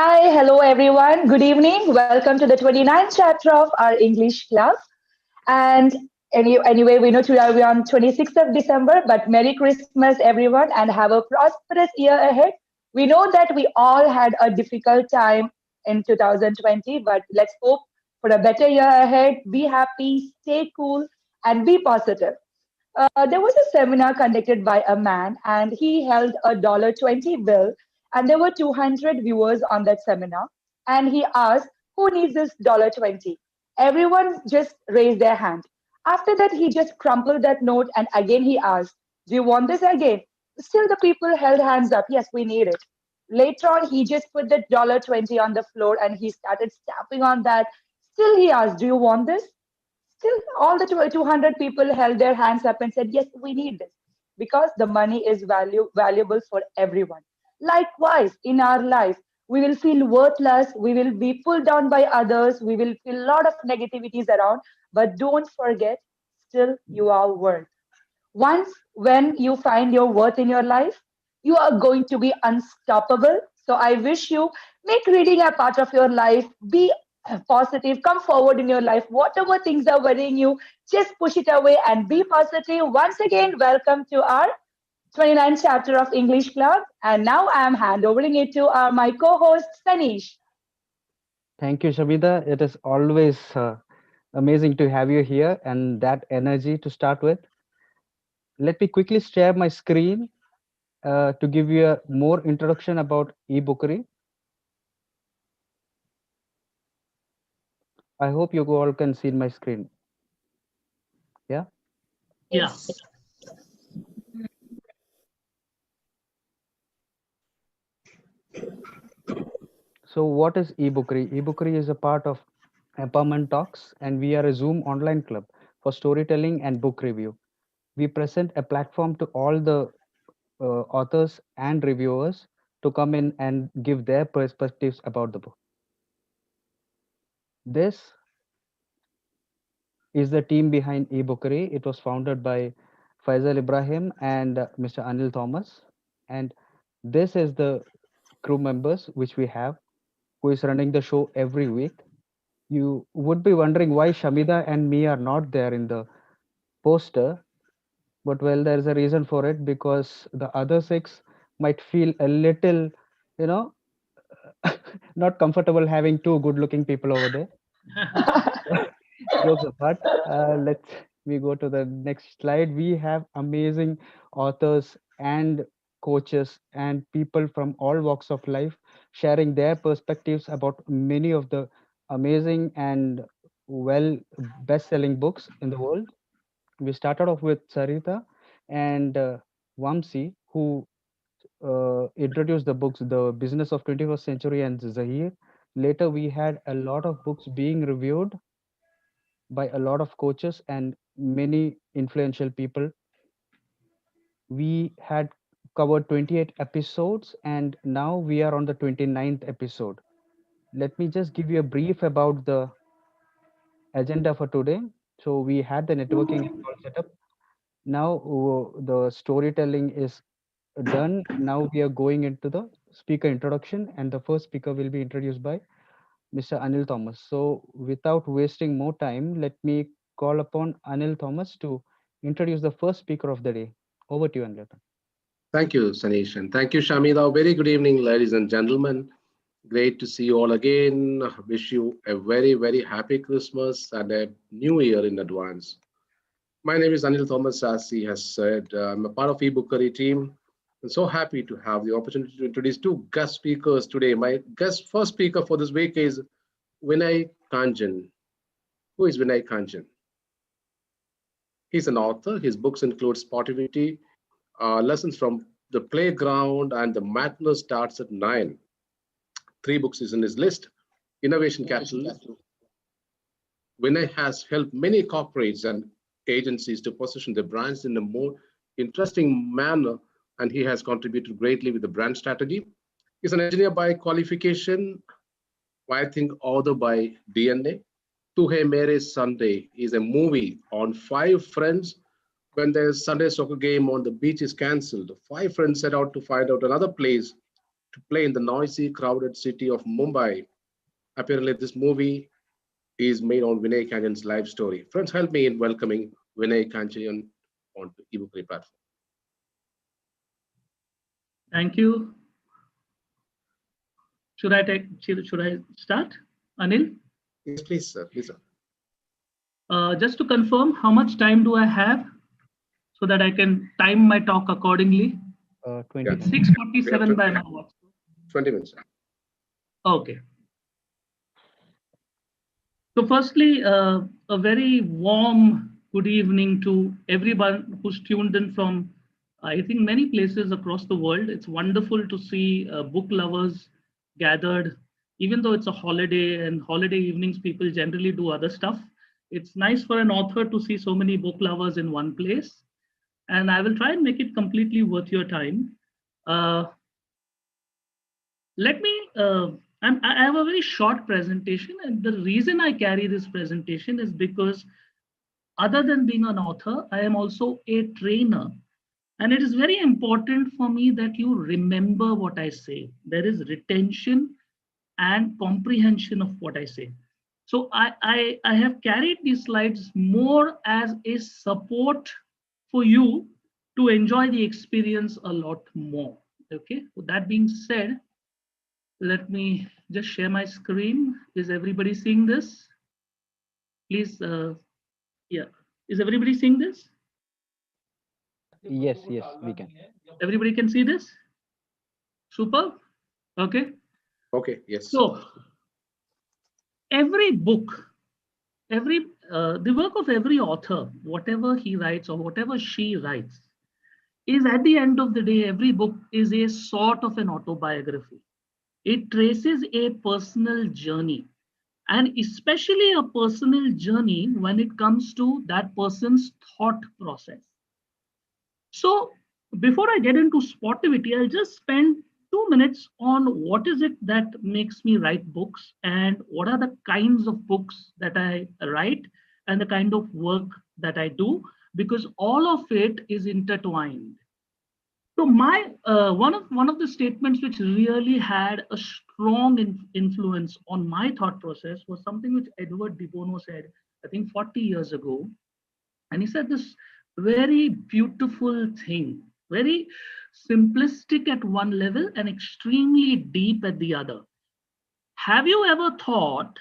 Hi, hello everyone. Good evening. Welcome to the 29th chapter of our English class. And anyway, we know today we're on 26th of December, but Merry Christmas, everyone, and have a prosperous year ahead. We know that we all had a difficult time in 2020, but let's hope for a better year ahead. Be happy, stay cool, and be positive. There was a seminar conducted by a man, and he held a $20 bill, and there were 200 viewers on that seminar. And he asked, "Who needs this $20?" Everyone just raised their hand. After that, he just crumpled that note, and again he asked, "Do you want this again?" Still, the people held hands up. Yes, we need it. Later on, he just put the $20 on the floor and he started stamping on that. Still, he asked, "Do you want this?" Still, all the 200 people held their hands up and said, "Yes, we need this," because the money is valuable for everyone. Likewise, in our life, we will feel worthless, we will be pulled down by others, we will feel a lot of negativities around, but don't forget, still you are worth. Once when you find your worth in your life, you are going to be unstoppable. So I wish you make reading a part of your life. Be positive. Come forward in your life. Whatever things are worrying you, just push it away and be positive. Once again, welcome to our 29th chapter of English Club. And now I am handovering it to my co-host Sanish. Thank you, Shabida. It is always amazing to have you here and that energy to start with. Let me quickly share my screen to give you a more introduction about eBookery. I hope you all can see my screen. Yeah. Yeah, So, what is eBookery? eBookery is a part of Empowerment Talks, and we are a Zoom online club for storytelling and book review. We present a platform to all the authors and reviewers to come in and give their perspectives about the book. This is the team behind eBookery. It was founded by Faisal Ibrahim and Mr. Anil Thomas. And this is the crew members which we have, who is running the show every week. You would be wondering why Shamida and me are not there in the poster, but well, there's a reason for it because the other six might feel a little, you know, not comfortable having two good-looking people over there. Jokes apart, let's we go to the next slide. We have amazing authors and coaches and people from all walks of life sharing their perspectives about many of the amazing and well best-selling books in the world. We started off with Sarita and Vamsi, who introduced the books The Business of 21st Century and Zahir. Later, we had a lot of books being reviewed by a lot of coaches and many influential people. We had covered 28 episodes and now we are on the 29th episode. Let me just give you a brief about the agenda for today. So we had the networking all set up. Now the storytelling is done. Now we are going into the speaker introduction and the first speaker will be introduced by Mr. Anil Thomas. So, without wasting more time, let me call upon Anil Thomas to introduce the first speaker of the day. Over to you, Anil. thank you, Sanish, and thank you, Shamida. Very good evening, ladies and gentlemen. Great to see you all again. Wish you a very, very happy Christmas and a new year in advance. My name is Anil Thomas, as he has said. I'm a part of eBookery team. I'm so happy to have the opportunity to introduce two guest speakers today. My guest first speaker for this week is Vinay Kanjan. Who is Vinay Kanjan? He's an author. His books include Sportivity, Lessons from the Playground, and The Madness Starts at Nine. Three books is in his list. Innovation Capital. Vinay has helped many corporates and agencies to position their brands in a more interesting manner, and he has contributed greatly with the brand strategy. He's an engineer by qualification, I think author by DNA. Tu Hai Mere Sunday is a movie on five friends. When their Sunday soccer game on the beach is cancelled, five friends set out to find out another place to play in the noisy, crowded city of Mumbai. Apparently, this movie is made on Vinay Kanyan's life story. Friends, help me in welcoming Vinay Kanyan onto eBookery platform. Thank you. Should I start, Anil? Yes, please, sir. Please, sir. Just to confirm, how much time do I have so that I can time my talk accordingly? 20 Yeah, It's minutes. we have 6:47 by my watch. 20 minutes. Sir. Okay. So firstly, a very warm good evening to everyone who's tuned in from, I think, many places across the world. It's wonderful to see book lovers gathered, even though it's a holiday and holiday evenings, people generally do other stuff. It's nice for an author to see so many book lovers in one place. And I will try and make it completely worth your time. Uh, let me I have a very short presentation, and the reason I carry this presentation is because other than being an author, I am also a trainer, and it is very important for me that you remember what I say. There is retention and comprehension of what I say. So I have carried these slides more as a support for you to enjoy the experience a lot more. Okay, with that being said, let me just share my screen. Is everybody seeing this? Please, yeah. Is everybody seeing this? Yes, yes, we can. Everybody can see this? Super. Okay. Okay, yes. So every book, the work of every author, whatever he writes or whatever she writes, is at the end of the day, every book is a sort of an autobiography. It traces a personal journey, and especially a personal journey when it comes to that person's thought process. So before I get into sportivity, I'll just spend 2 minutes on what is it that makes me write books and what are the kinds of books that I write and the kind of work that I do, because all of it is intertwined. So my one of the statements which really had a strong influence on my thought process was something which Edward de Bono said, I think 40 years ago, and he said this very beautiful thing, very simplistic at one level and extremely deep at the other. Have you ever thought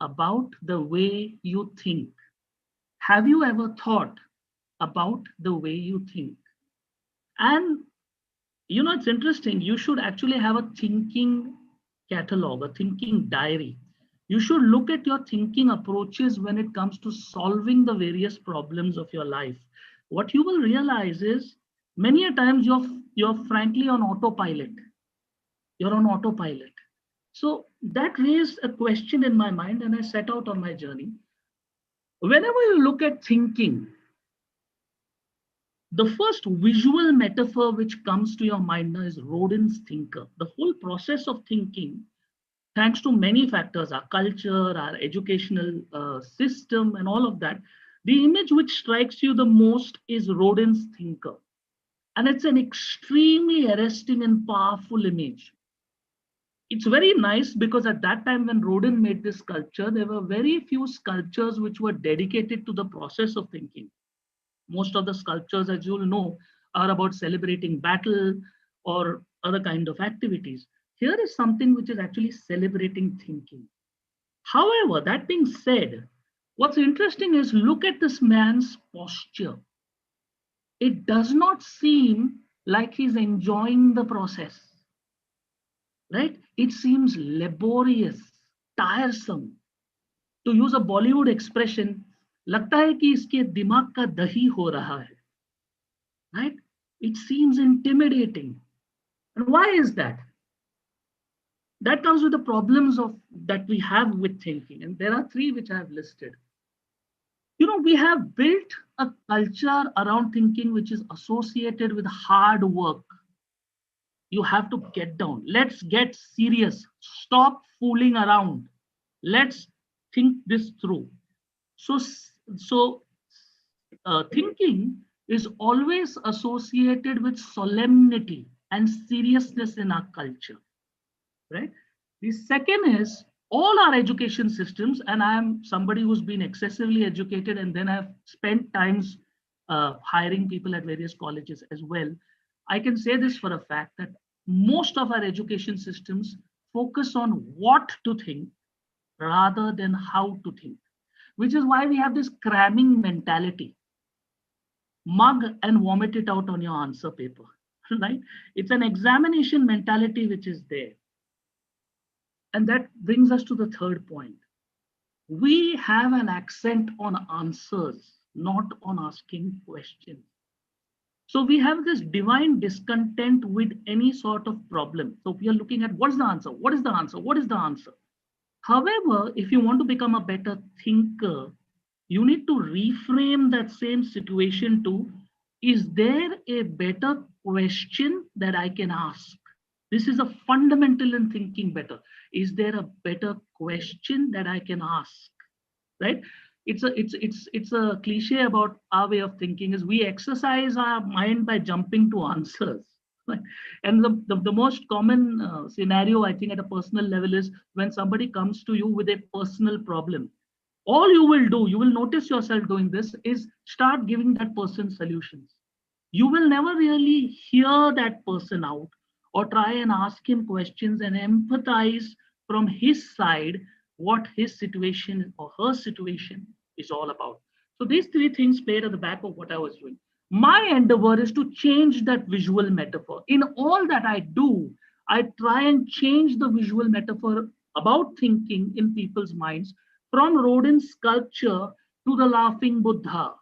about the way you think? Have you ever thought about the way you think? And it's interesting. You should actually have a thinking catalog, a thinking diary. You should look at your thinking approaches when it comes to solving the various problems of your life. What you will realize is many a times you're frankly on autopilot. You're on autopilot. So that raised a question in my mind, and I set out on my journey. Whenever you look at thinking, the first visual metaphor which comes to your mind now is Rodin's thinker. The whole process of thinking, thanks to many factors, our culture, our educational system, and all of that, the image which strikes you the most is Rodin's thinker. And it's an extremely arresting and powerful image. It's very nice because at that time when Rodin made this sculpture, there were very few sculptures which were dedicated to the process of thinking. Most of the sculptures, as you'll know, are about celebrating battle or other kind of activities. Here is something which is actually celebrating thinking. However, that being said, what's interesting is look at this man's posture. It does not seem like he's enjoying the process, right? It seems laborious, tiresome. To use a Bollywood expression, लगता है कि इसके दिमाग का दही हो रहा है, right? It seems intimidating. And why is that? That comes with the problems of that we have with thinking. And there are three which I have listed. We have built a culture around thinking which is associated with hard work. You have to get down. Let's get serious. Stop fooling around. Let's think this through. So thinking is always associated with solemnity and seriousness in our culture, right? The second is all our education systems, and I am somebody who's been excessively educated, and then I've spent times hiring people at various colleges as well. I can say this for a fact that most of our education systems focus on what to think rather than how to think, which is why we have this cramming mentality. Mug and vomit it out on your answer paper, right? It's an examination mentality which is there. And that brings us to the third point. We have an accent on answers, not on asking questions. So we have this divine discontent with any sort of problem. So we are looking at what's the answer? What is the answer? What is the answer? However, if you want to become a better thinker, you need to reframe that same situation to, is there a better question that I can ask? This is a fundamental in thinking better. Is there a better question that I can ask? Right? It's a cliche about our way of thinking is we exercise our mind by jumping to answers. Right? And the most common scenario I think at a personal level is when somebody comes to you with a personal problem. All you will do, you will notice yourself doing this, is start giving that person solutions. You will never really hear that person out or try and ask him questions and empathize from his side what his situation or her situation is all about. So these three things played at the back of what I was doing. My endeavor is to change that visual metaphor. In all that I do, I try and change the visual metaphor about thinking in people's minds from rodent sculpture to the laughing Buddha,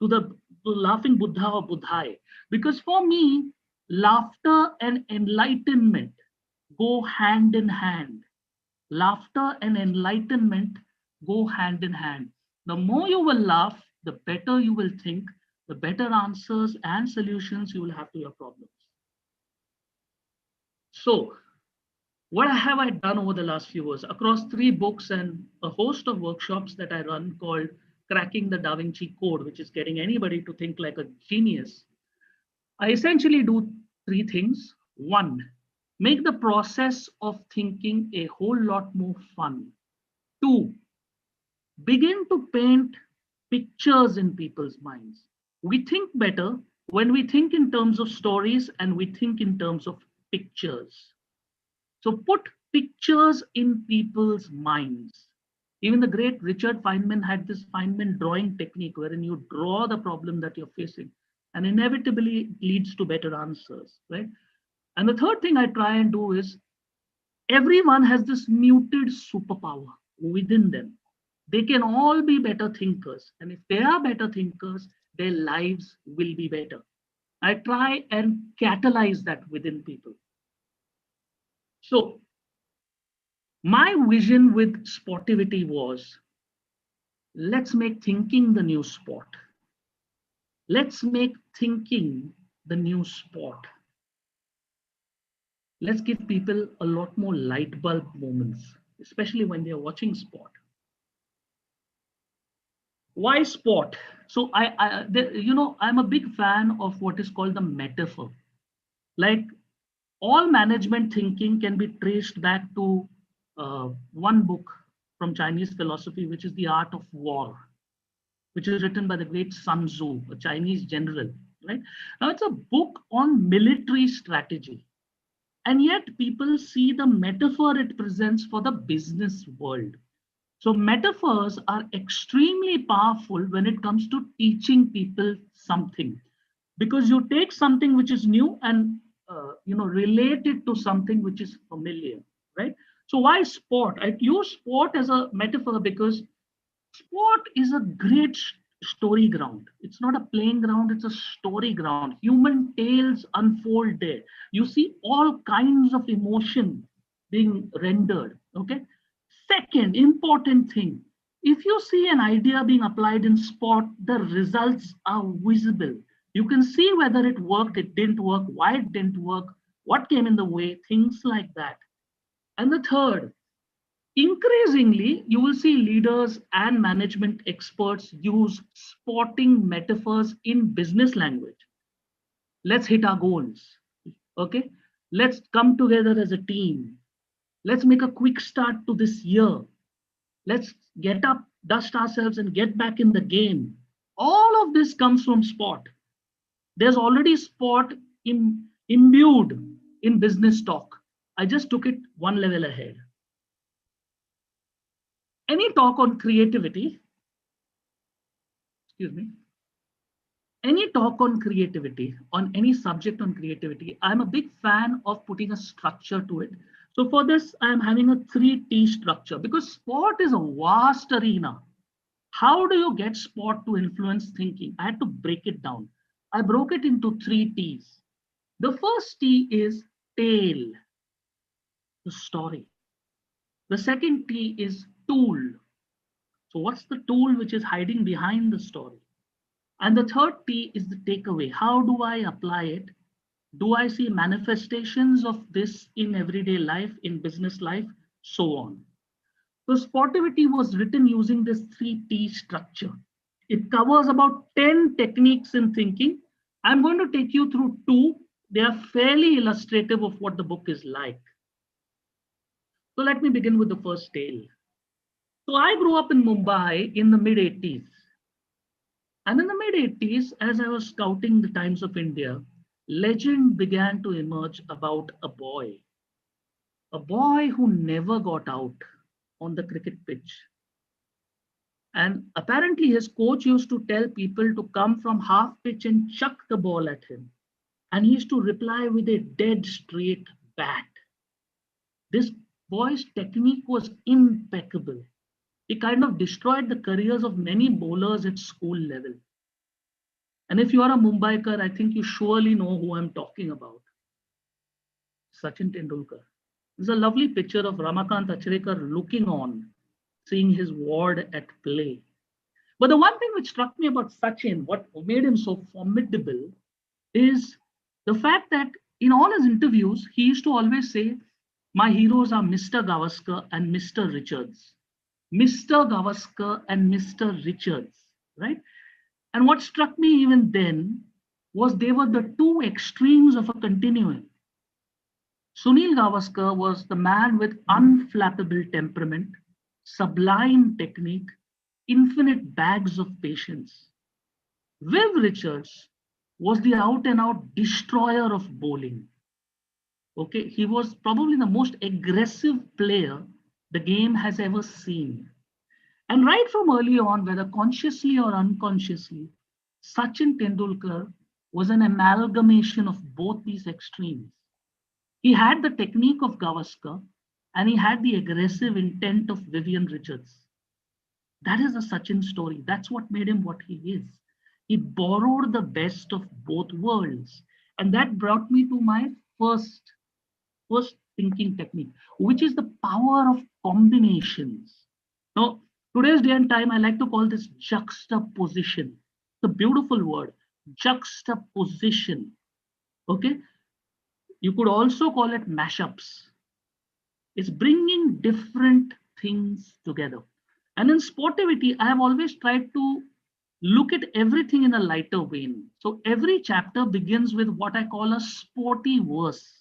to laughing Buddha or Buddhai. Because for me, laughter and enlightenment go hand in hand. Laughter and enlightenment go hand in hand. The more you will laugh, the better you will think, the better answers and solutions you will have to your problems. So, what have I done over the last few years? Across 3 books and a host of workshops that I run called Cracking the Da Vinci Code, which is getting anybody to think like a genius, I essentially do 3 things. One, make the process of thinking a whole lot more fun. Two, begin to paint pictures in people's minds. We think better when we think in terms of stories and we think in terms of pictures. So put pictures in people's minds. Even the great Richard Feynman had this Feynman drawing technique wherein you draw the problem that you're facing and inevitably it leads to better answers, right? And the third thing I try and do is everyone has this muted superpower within them. They can all be better thinkers. And if they are better thinkers, their lives will be better. I try and catalyze that within people. So my vision with Sportivity was, let's make thinking the new sport. Let's make thinking the new sport. Let's give people a lot more light bulb moments, especially when they're watching sport. Why sport? So I'm a big fan of what is called the metaphor. Like all management thinking can be traced back to one book from Chinese philosophy, which is The Art of War, which is written by the great Sun Tzu, a Chinese general. Right now, it's a book on military strategy, and yet people see the metaphor it presents for the business world. So metaphors are extremely powerful when it comes to teaching people something, because you take something which is new and relate it to something which is familiar, right? So why sport? I use sport as a metaphor because sport is a great story ground. It's not a playing ground, it's a story ground. Human tales unfold there. You see all kinds of emotion being rendered. Okay. Second important thing, if you see an idea being applied in sport, the results are visible. You can see whether it worked, it didn't work, why it didn't work, what came in the way, things like that. And the third, increasingly, you will see leaders and management experts use sporting metaphors in business language. Let's hit our goals. Okay, let's come together as a team. Let's make a quick start to this year. Let's get up, dust ourselves, and get back in the game. All of this comes from sport. There's already sport imbued in business talk. I just took it one level ahead. Any talk on creativity, excuse me, any talk on creativity, on any subject on creativity, I'm a big fan of putting a structure to it. So for this, I'm having a 3T structure because sport is a vast arena. How do you get sport to influence thinking? I had to break it down. I broke it into 3Ts. The first T is tale, the story. The second T is tool. So what's the tool which is hiding behind the story? And the third T is the takeaway. How do I apply it? Do I see manifestations of this in everyday life, in business life, so on? So Sportivity was written using this 3T structure. It covers about 10 techniques in thinking. I'm going to take you through two. They are fairly illustrative of what the book is like. So let me begin with the first tale. So I grew up in Mumbai in the mid 80s. And in the mid 80s, as I was scouting the Times of India, legend began to emerge about a boy who never got out on the cricket pitch. And apparently his coach used to tell people to come from half pitch and chuck the ball at him. And he used to reply with a dead straight bat. This boy's technique was impeccable. He kind of destroyed the careers of many bowlers at school level. And if you are a Mumbaikar, I think you surely know who I'm talking about. Sachin Tendulkar. There's a lovely picture of Ramakant Achrekar looking on, seeing his ward at play. But the one thing which struck me about Sachin, what made him so formidable, is the fact that in all his interviews, he used to always say, my heroes are Mr. Gavaskar and Mr. Richards. Mr. Gavaskar and Mr. Richards, right? And what struck me even then was they were the two extremes of a continuum. Sunil Gavaskar was the man with unflappable temperament, sublime technique, infinite bags of patience. Viv Richards was the out and out destroyer of bowling. Okay, he was probably the most aggressive player the game has ever seen. And right from early on, whether consciously or unconsciously, Sachin Tendulkar was an amalgamation of both these extremes. He had the technique of Gavaskar and he had the aggressive intent of Vivian Richards. That is the Sachin story. That's what made him what he is. He borrowed the best of both worlds. And that brought me to my first thinking technique, which is the power of combinations. Now, today's day and time, I like to call this juxtaposition. It's a beautiful word, juxtaposition. Okay, you could also call it mashups. It's bringing different things together. And in Sportivity, I have always tried to look at everything in a lighter vein. So every chapter begins with what I call a sporty verse.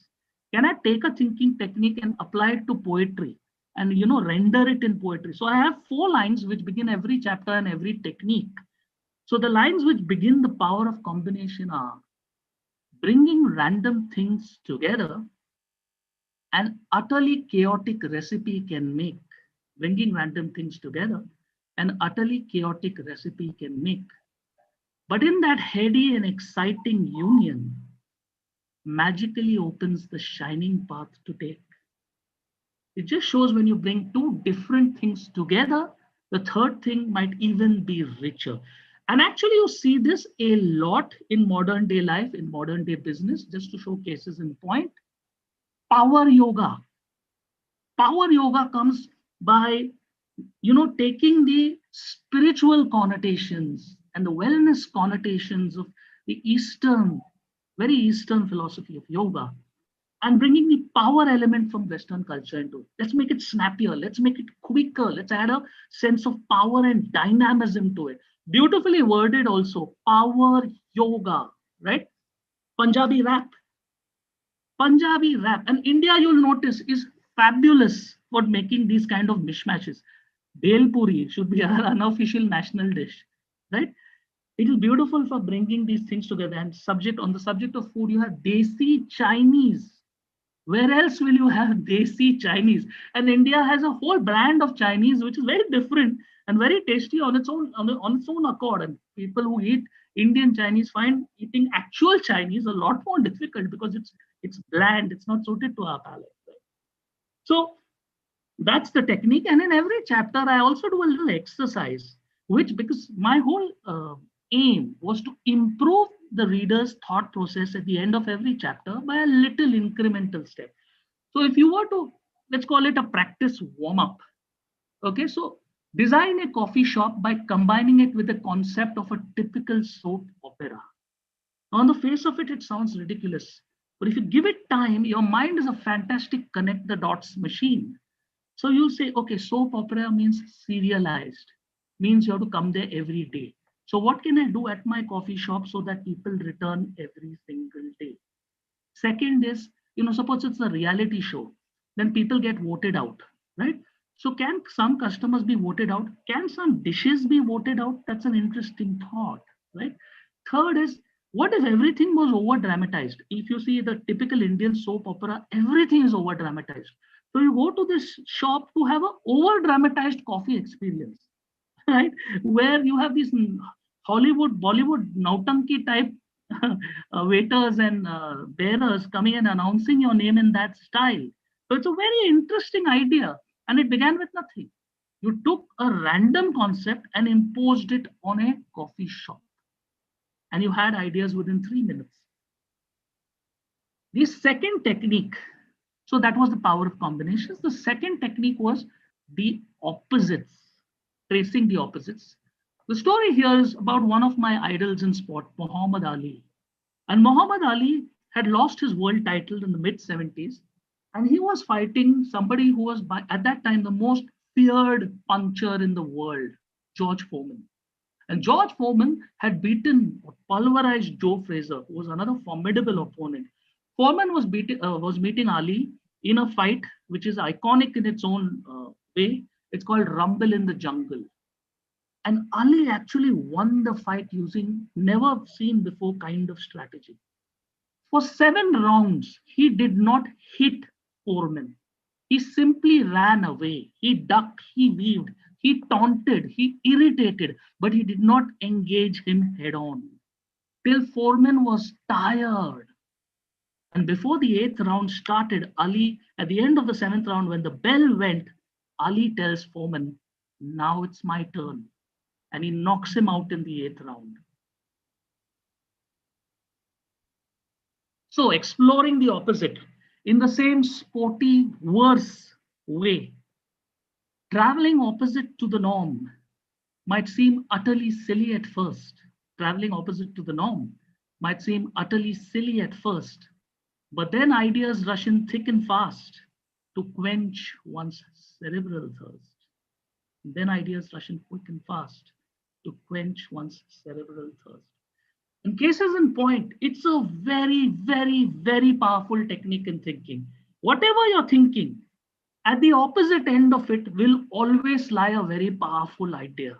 Can I take a thinking technique and apply it to poetry and render it in poetry? So I have 4 lines which begin every chapter and every technique. So the lines which begin the power of combination are bringing random things together. An utterly chaotic recipe can make. Bringing random things together, an utterly chaotic recipe can make. But in that heady and exciting union, magically opens the shining path to take. It just shows when you bring two different things together, the third thing might even be richer. And actually, you see this a lot in modern day life, in modern day business, just to show cases in point. Power yoga. Power yoga comes by taking the spiritual connotations and the wellness connotations of the very Eastern philosophy of yoga and bringing the power element from Western culture into it. Let's make it snappier. Let's make it quicker. Let's add a sense of power and dynamism to it. Beautifully worded also, power yoga, right? Punjabi rap. Punjabi rap. And India, you'll notice, is fabulous for making these kind of mishmashes. Bhel puri should be our unofficial national dish, right? It is beautiful for bringing these things together. And on the subject of food, you have Desi Chinese. Where else will you have Desi Chinese? And India has a whole brand of Chinese, which is very different and very tasty on its own on its own accord. And people who eat Indian Chinese find eating actual Chinese a lot more difficult because it's bland. It's not suited to our palate. Right? So that's the technique. And in every chapter, I also do a little exercise, which because my whole aim was to improve the reader's thought process at the end of every chapter by a little incremental step. So if you were to, let's call it a practice warm up. Okay, so design a coffee shop by combining it with the concept of a typical soap opera. On the face of it, it sounds ridiculous. But if you give it time, your mind is a fantastic connect the dots machine. So you'll say, okay, soap opera means serialized, means you have to come there every day. So what can I do at my coffee shop so that people return every single day? Second is, suppose it's a reality show, then people get voted out, right? So can some customers be voted out? Can some dishes be voted out? That's an interesting thought, right? Third is, what if everything was over dramatized? If you see the typical Indian soap opera, everything is over dramatized. So you go to this shop to have an over dramatized coffee experience, right? Where you have these Hollywood, Bollywood, Nautanki type waiters and bearers coming and announcing your name in that style. So it's a very interesting idea. And it began with nothing. You took a random concept and imposed it on a coffee shop. And you had ideas within 3 minutes. The second technique, so that was the power of combinations. The second technique was the opposites, tracing the opposites. The story here is about one of my idols in sport, Muhammad Ali. And Muhammad Ali had lost his world title in the mid 70s. And he was fighting somebody who was, at that time, the most feared puncher in the world, George Foreman. And George Foreman had beaten or pulverized Joe Frazier, who was another formidable opponent. Foreman was meeting Ali in a fight which is iconic in its own way. It's called Rumble in the Jungle. And Ali actually won the fight using never seen before kind of strategy. For 7 rounds, he did not hit Foreman. He simply ran away. He ducked, he weaved, he taunted, he irritated, but he did not engage him head on. Till Foreman was tired. And before the 8th round started, Ali, at the end of the 7th round, when the bell went, Ali tells Foreman, now it's my turn. And he knocks him out in the 8th round. So exploring the opposite in the same sporty, worse way. Traveling opposite to the norm might seem utterly silly at first. Traveling opposite to the norm might seem utterly silly at first. But then ideas rush in thick and fast to quench one's cerebral thirst. Then ideas rush in quick and fast to quench one's cerebral thirst. In cases in point, it's a very, very, very powerful technique in thinking. Whatever you're thinking, at the opposite end of it will always lie a very powerful idea.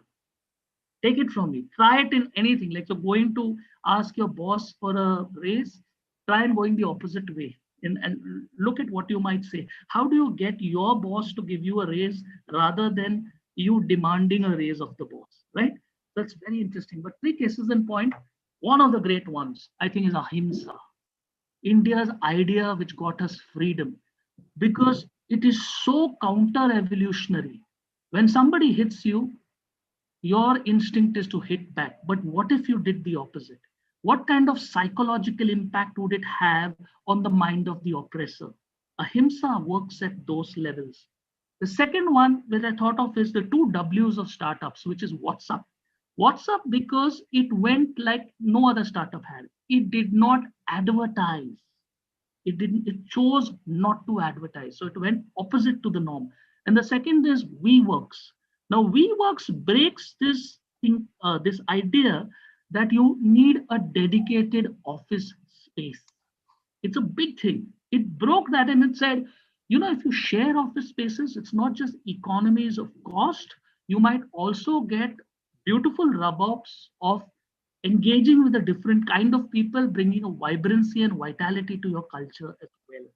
Take it from me. Try it in anything. Like you're going to ask your boss for a raise, try and going the opposite way. And look at what you might say. How do you get your boss to give you a raise rather than you demanding a raise of the boss, right? That's very interesting. But 3 cases in point. One of the great ones, I think, is ahimsa, India's idea which got us freedom, because it is so counter-evolutionary. When somebody hits you, your instinct is to hit back. But what if you did the opposite? What kind of psychological impact would it have on the mind of the oppressor? Ahimsa works at those levels. The second one that I thought of is the 2 W's of startups, which is WhatsApp. WhatsApp, because it went like no other startup had. It did not advertise. It chose not to advertise. So it went opposite to the norm. And the second is WeWorks. Now WeWorks breaks this thing, this idea that you need a dedicated office space. It's a big thing. It broke that and it said, if you share office spaces, it's not just economies of cost. You might also get beautiful rub-offs of engaging with a different kind of people, bringing a vibrancy and vitality to your culture as well.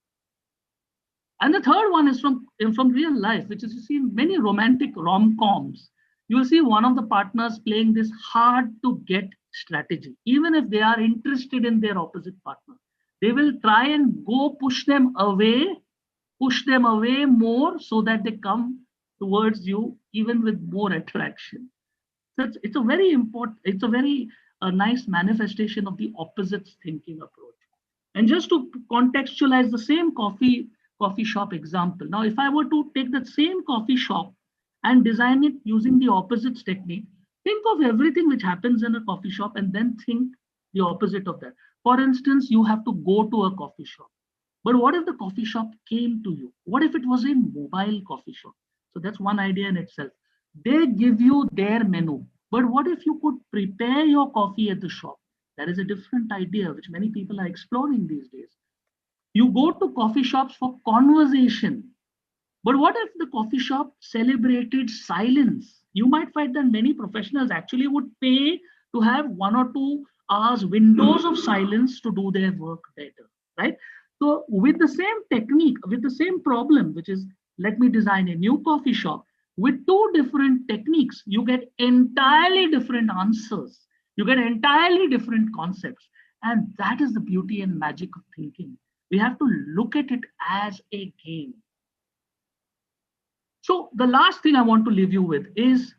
And the third one is from real life, which is you see in many romantic rom-coms. You'll see one of the partners playing this hard to get strategy, even if they are interested in their opposite partner. They will try and go push them away more so that they come towards you even with more attraction. So it's a very important, it's a very nice manifestation of the opposites thinking approach. And just to contextualize the same coffee shop example. Now, if I were to take that same coffee shop and design it using the opposites technique, think of everything which happens in a coffee shop and then think the opposite of that. For instance, you have to go to a coffee shop. But what if the coffee shop came to you? What if it was a mobile coffee shop? So that's one idea in itself. They give you their menu. But what if you could prepare your coffee at the shop? That is a different idea, which many people are exploring these days. You go to coffee shops for conversation. But what if the coffee shop celebrated silence? You might find that many professionals actually would pay to have 1 or 2 hours windows of silence to do their work better, right? So with the same technique, with the same problem, which is let me design a new coffee shop, with 2 different techniques, you get entirely different answers. You get entirely different concepts. And that is the beauty and magic of thinking. We have to look at it as a game. So the last thing I want to leave you with is,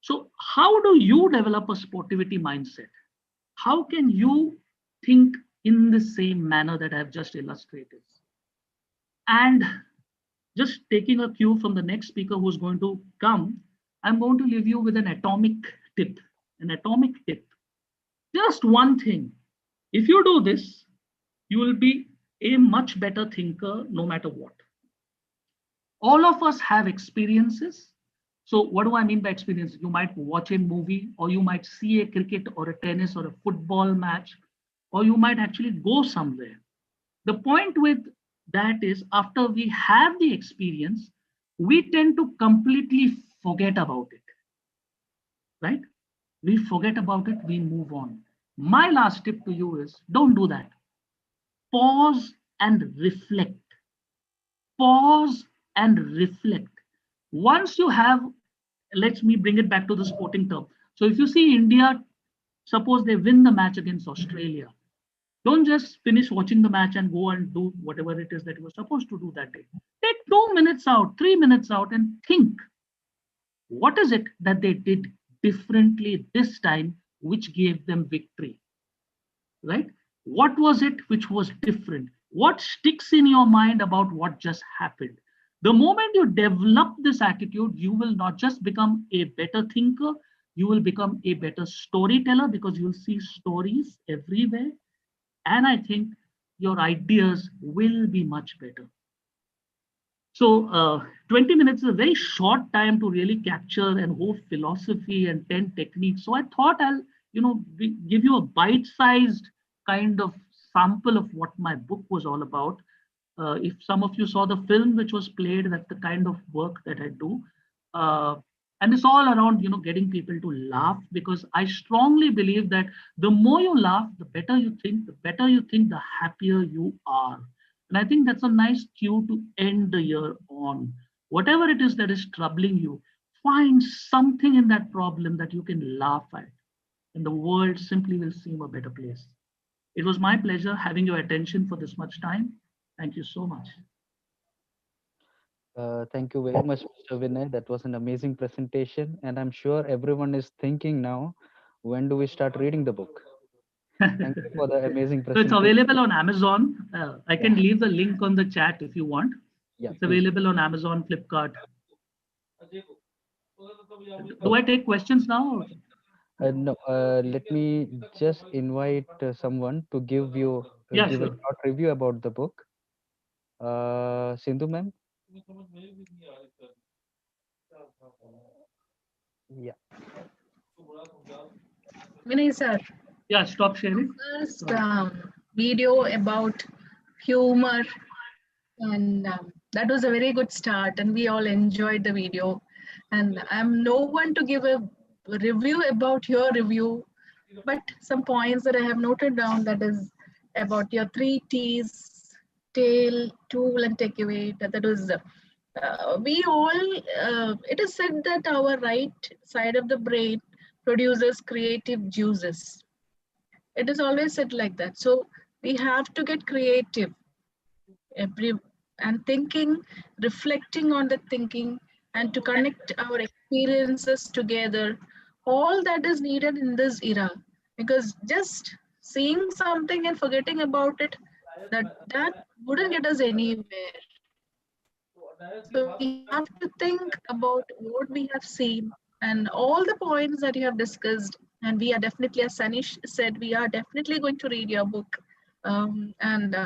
so how do you develop a sportivity mindset? How can you think in the same manner that I've just illustrated? And just taking a cue from the next speaker who's going to come, I'm going to leave you with an atomic tip. An atomic tip. Just one thing. If you do this, you will be a much better thinker no matter what. All of us have experiences. So what do I mean by experience? You might watch a movie, or you might see a cricket or a tennis or a football match, or you might actually go somewhere. The point with that is, after we have the experience, we tend to completely forget about it, right? We forget about it, we move on. My last tip to you is, don't do that. Pause and reflect. Pause and reflect. Once you have, let me bring it back to the sporting term. So if you see India, suppose they win the match against Australia, don't just finish watching the match and go and do whatever it is that you were supposed to do that day. Take 2 minutes out, 3 minutes out and think, what is it that they did differently this time which gave them victory, right? What was it which was different? What sticks in your mind about what just happened? The moment you develop this attitude, you will not just become a better thinker, you will become a better storyteller, because you'll see stories everywhere. And I think your ideas will be much better. So 20 minutes is a very short time to really capture and whole philosophy and 10 techniques. So I thought I'll, give you a bite-sized kind of sample of what my book was all about. If some of you saw the film which was played, that's the kind of work that I do. And it's all around, getting people to laugh, because I strongly believe that the more you laugh, the better you think, the happier you are. And I think that's a nice cue to end the year on. Whatever it is that is troubling you, find something in that problem that you can laugh at, and the world simply will seem a better place. It was my pleasure having your attention for this much time. Thank you so much. Thank you very much, Mr. Vinay. That was an amazing presentation. And I'm sure everyone is thinking now, when do we start reading the book? Thank you for the amazing So it's presentation. available on Amazon. I can leave the link on the chat if you want. Yeah, it's available on Amazon, Flipkart. Do I take questions now? No, let me just invite someone to give you Yeah, give a sure. short review about the book. Sindhu ma'am. Yeah. Vinay sir, Yeah, stop sharing. first video about humor And that was a very good start, and we all enjoyed the video. And I'm no one to give a review about your review, but some points that I have noted down, that is about your three T's: tail, tool, and takeaway. That was we all. It is said that our right side of the brain produces creative juices. It is always said like that. So we have to get creative every and thinking, reflecting on the thinking, and to connect our experiences together. All that is needed in this era, because just seeing something and forgetting about it, that wouldn't get us anywhere. So we have to think about what we have seen and all the points that you have discussed. And we are definitely, as Sanish said, we are definitely going to read your book, and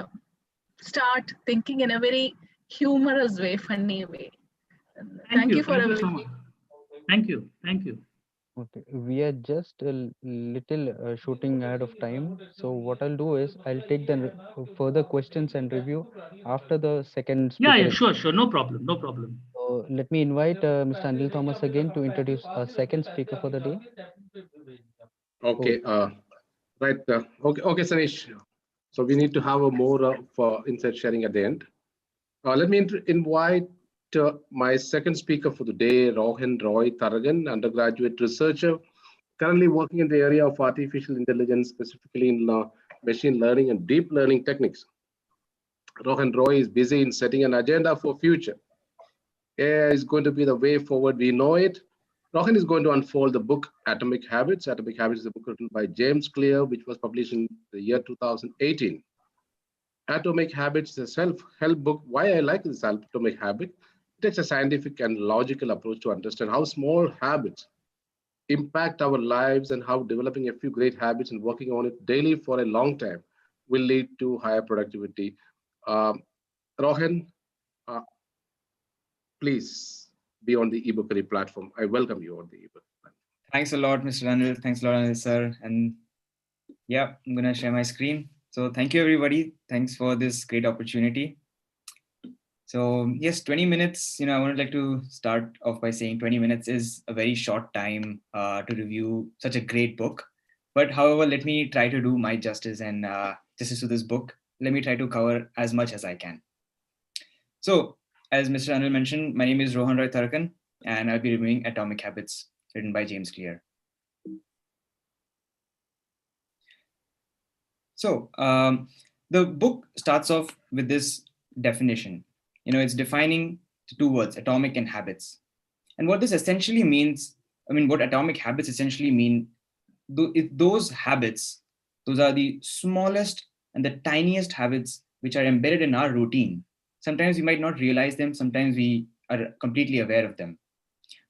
start thinking in a very humorous way, funny way. Thank Thank you you. for Thank a you very so much. Thank you. Thank you. Okay, we are just a little shooting ahead of time. So what I'll do is I'll take the further questions and review after the second Yeah, speaker yeah, is. sure, sure. No problem. No problem. So let me invite Mr. Anil Thomas again to introduce our second speaker for the day. Oh, Okay, right. Okay, Sanish. So we need to have a more for insight sharing at the end. Let me invite my second speaker for the day, Rohan Roy Taragan, undergraduate researcher, currently working in the area of artificial intelligence, specifically in machine learning and deep learning techniques. Rohan Roy is busy in setting an agenda for future. AI is going to be the way forward. We know it. Rohan is going to unfold the book Atomic Habits. Atomic Habits is a book written by James Clear, which was published in the year 2018. Atomic Habits is a self-help book. Why I like this Atomic Habit? It takes a scientific and logical approach to understand how small habits impact our lives and how developing a few great habits and working on it daily for a long time will lead to higher productivity. Um, Rohan, uh, please be on the eBookery platform. I welcome you on the eBookery platform. Thanks a lot, Mr. Anil. Thanks a lot, Anil sir. And yeah, I'm gonna share my screen. So thank you, everybody. Thanks for this great opportunity. So yes, 20 minutes. I would like to start off by saying 20 minutes is a very short time to review such a great book. But however, let me try to do my justice and justice to this book. Let me try to cover as much as I can. So, as Mr. Anil mentioned, my name is Rohan Roy Tarakan, and I'll be reviewing Atomic Habits, written by James Clear. So, the book starts off with this definition. It's defining the two words, atomic and habits. And what this essentially means, what atomic habits essentially mean, those habits, those are the smallest and the tiniest habits which are embedded in our routine. Sometimes we might not realize them, sometimes we are completely aware of them.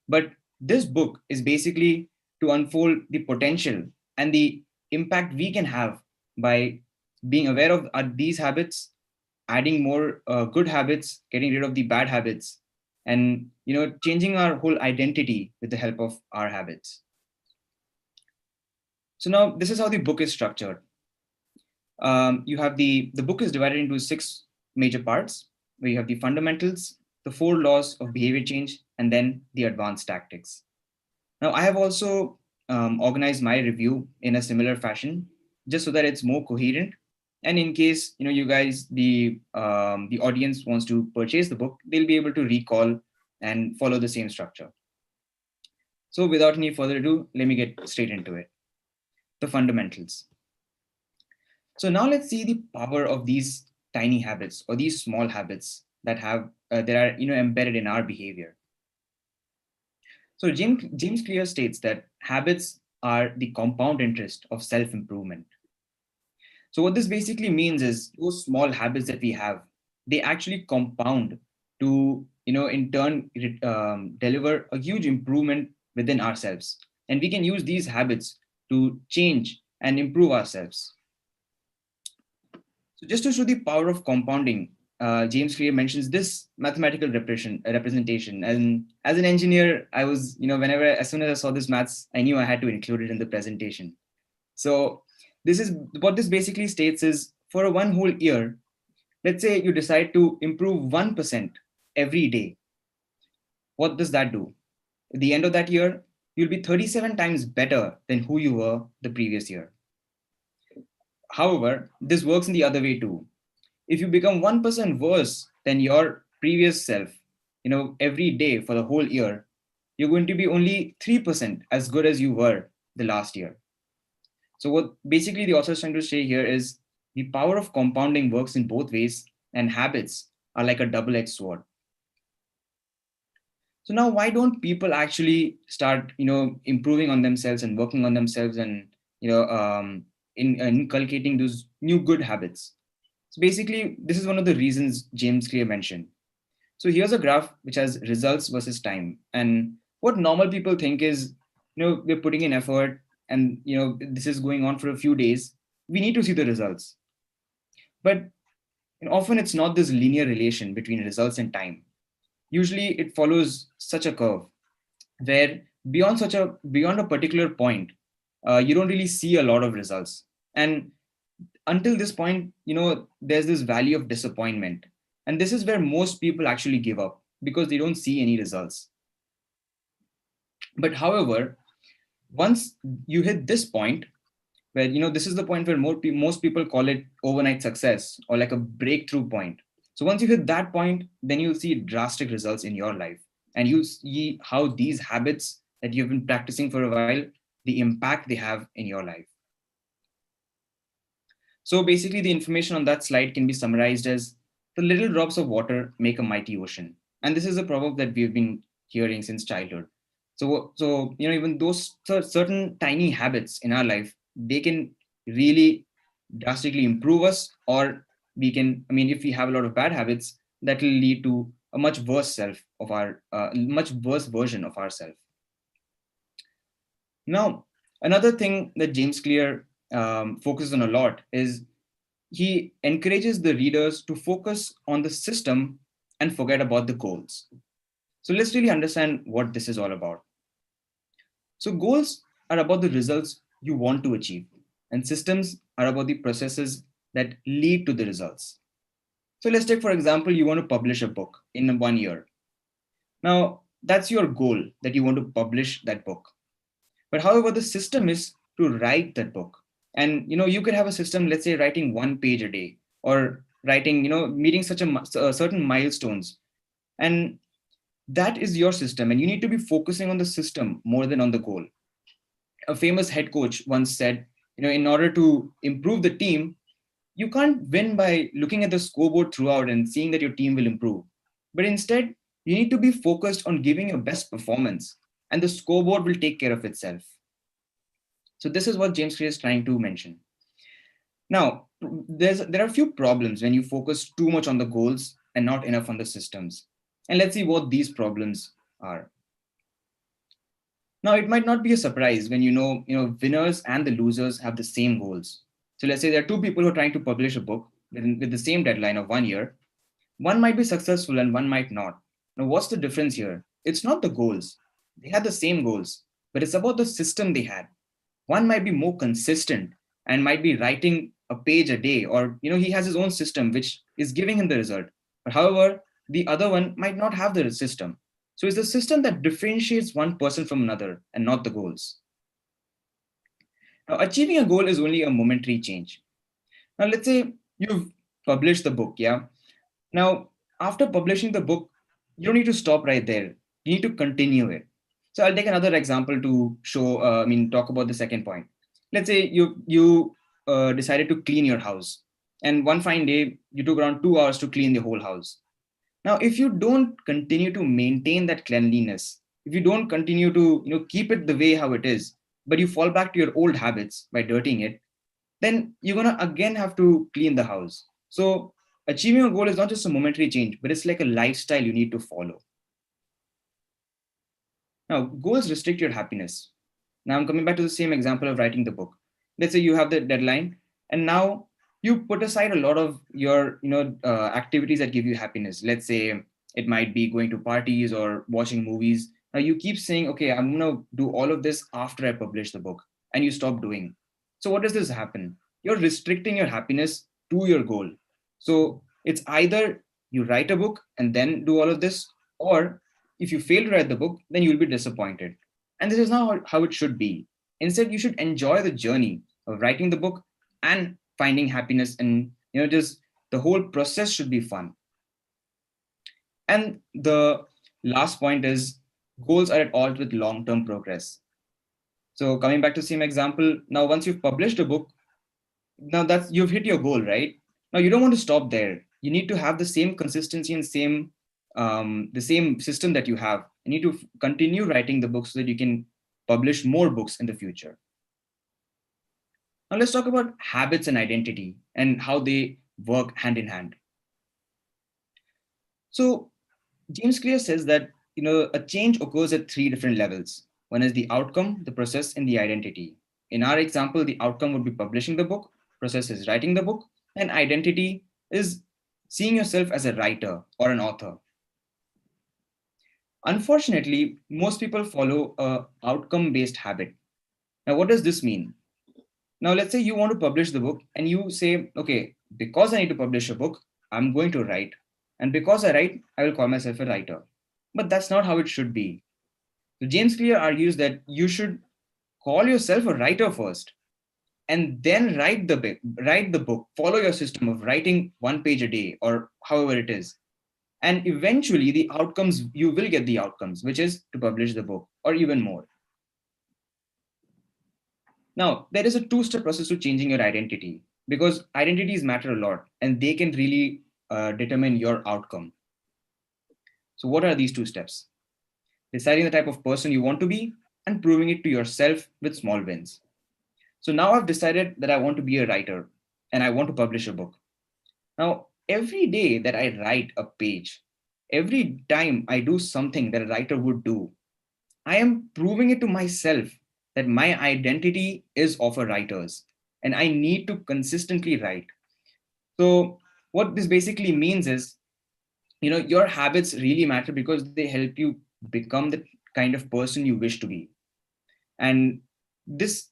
But this book is basically to unfold the potential and the impact we can have by being aware of these habits, adding more good habits, getting rid of the bad habits, and changing our whole identity with the help of our habits. So now this is how the book is structured. You have the book is divided into 6 major parts, where you have the fundamentals, the 4 laws of behavior change, and then the advanced tactics. Now, I have also organized my review in a similar fashion, just so that it's more coherent. And in case you guys, the audience wants to purchase the book, they'll be able to recall and follow the same structure. So without any further ado, let me get straight into it. The fundamentals. So now let's see the power of these tiny habits or these small habits that are embedded in our behavior. So James Clear states that habits are the compound interest of self-improvement. So what this basically means is those small habits that we have, they actually compound to, in turn, deliver a huge improvement within ourselves. And we can use these habits to change and improve ourselves. So just to show the power of compounding, James Clear mentions this mathematical representation. And as an engineer, I was, as soon as I saw this maths, I knew I had to include it in the presentation. So this is what this basically states is, for one whole year, Let's say you decide to improve 1% every day. What does that do? At the end of that year, you'll be 37 times better than who you were the previous year. However, this works in the other way too. If you become 1% worse than your previous self, every day for the whole year, you're going to be only 3% as good as you were the last year. So what basically the author is trying to say here is the power of compounding works in both ways, and habits are like a double-edged sword. So now why don't people actually start, improving on themselves and working on themselves and, inculcating those new good habits? So basically, this is one of the reasons James Clear mentioned. So here's a graph which has results versus time. And what normal people think is, we're putting in effort and, this is going on for a few days. We need to see the results. But often it's not this linear relation between results and time. Usually it follows such a curve where beyond a particular point, you don't really see a lot of results. And until this point, there's this valley of disappointment. And this is where most people actually give up because they don't see any results. But however, once you hit this point, where, this is the point where most people call it overnight success or like a breakthrough point. So once you hit that point, then you'll see drastic results in your life. And you see how these habits that you've been practicing for a while, the impact they have in your life. So basically the information on that slide can be summarized as the little drops of water make a mighty ocean. And this is a proverb that we've been hearing since childhood. So even those certain tiny habits in our life, they can really drastically improve us, or we can, if we have a lot of bad habits, that will lead to a much worse much worse version of ourselves. Now, another thing that James Clear focuses on a lot is he encourages the readers to focus on the system and forget about the goals. So let's really understand what this is all about. So goals are about the results you want to achieve, and systems are about the processes that lead to the results. So let's take, for example, you want to publish a book in 1 year. Now, that's your goal, that you want to publish that book. But however, the system is to write that book. And, you could have a system, let's say, writing 1 page a day, or writing, meeting certain milestones. And that is your system. And you need to be focusing on the system more than on the goal. A famous head coach once said, in order to improve the team, you can't win by looking at the scoreboard throughout and seeing that your team will improve. But instead, you need to be focused on giving your best performance, and the scoreboard will take care of itself. So this is what James Clear is trying to mention. Now, there are a few problems when you focus too much on the goals and not enough on the systems. And let's see what these problems are. Now, it might not be a surprise when winners and the losers have the same goals. So let's say there are two people who are trying to publish a book with the same deadline of 1 year. One might be successful and one might not. Now, what's the difference here? It's not the goals. They had the same goals, but it's about the system they had. One might be more consistent and might be writing a page a day, or he has his own system which is giving him the result. But however, the other one might not have the system. So it's the system that differentiates one person from another and not the goals. Now, achieving a goal is only a momentary change. Now, let's say you've published the book, yeah? Now, after publishing the book, you don't need to stop right there. You need to continue it. So I'll take another example to show, talk about the second point. Let's say you decided to clean your house, and one fine day, you took around 2 hours to clean the whole house. Now, if you don't continue to maintain that cleanliness, if you don't continue to keep it the way how it is, but you fall back to your old habits by dirtying it, then you're gonna again have to clean the house. So achieving a goal is not just a momentary change, but it's like a lifestyle you need to follow. Now, goals restrict your happiness. Now I'm coming back to the same example of writing the book. Let's say you have the deadline, and now you put aside a lot of your activities that give you happiness. Let's say it might be going to parties or watching movies. Now you keep saying, okay, I'm going to do all of this after I publish the book, and you stop doing. So what does this happen? You're restricting your happiness to your goal. So It's either you write a book and then do all of this, or if you fail to write the book, then you'll be disappointed. And this is not how it should be. Instead, you should enjoy the journey of writing the book and finding happiness, and just the whole process should be fun. And the last point is goals are at odds with long-term progress. So coming back to the same example, now once you've published a book, now that's you've hit your goal, right? Now you don't want to stop there. You need to have the same consistency and the same system that you have. You need to continue writing the books so that you can publish more books in the future. Now let's talk about habits and identity and how they work hand in hand. So James Clear says that a change occurs at 3 different levels. One is the outcome, the process, and the identity. In our example, the outcome would be publishing the book, process is writing the book, and identity is seeing yourself as a writer or an author. Unfortunately, most people follow a outcome-based habit. Now, what does this mean? Now, let's say you want to publish the book and you say, okay, because I need to publish a book, I'm going to write. And because I write, I will call myself a writer. But that's not how it should be. So James Clear argues that you should call yourself a writer first, and then write the book, follow your system of writing 1 page a day or however it is. And eventually the outcomes, you will get the outcomes, which is to publish the book or even more. Now, there is a 2-step process to changing your identity, because identities matter a lot and they can really determine your outcome. So what are these 2 steps? Deciding the type of person you want to be and proving it to yourself with small wins. So now I've decided that I want to be a writer and I want to publish a book. Now, every day that I write a page, every time I do something that a writer would do, I am proving it to myself that my identity is of a writer's and I need to consistently write. So what this basically means is, your habits really matter because they help you become the kind of person you wish to be. And this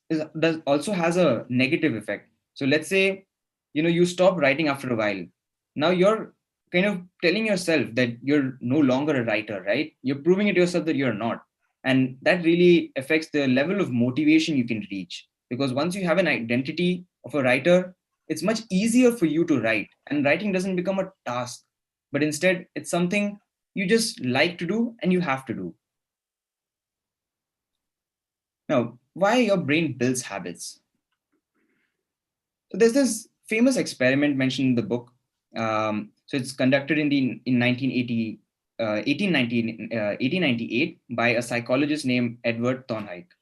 also has a negative effect. So let's say, you stop writing after a while. Now you're kind of telling yourself that you're no longer a writer, right? You're proving it to yourself that you're not. And that really affects the level of motivation you can reach. Because once you have an identity of a writer, it's much easier for you to write. And writing doesn't become a task, but instead it's something you just like to do and you have to do. Now, why your brain builds habits? So there's this famous experiment mentioned in the book. So it's conducted in 1898 by a psychologist named Edward Thorndike.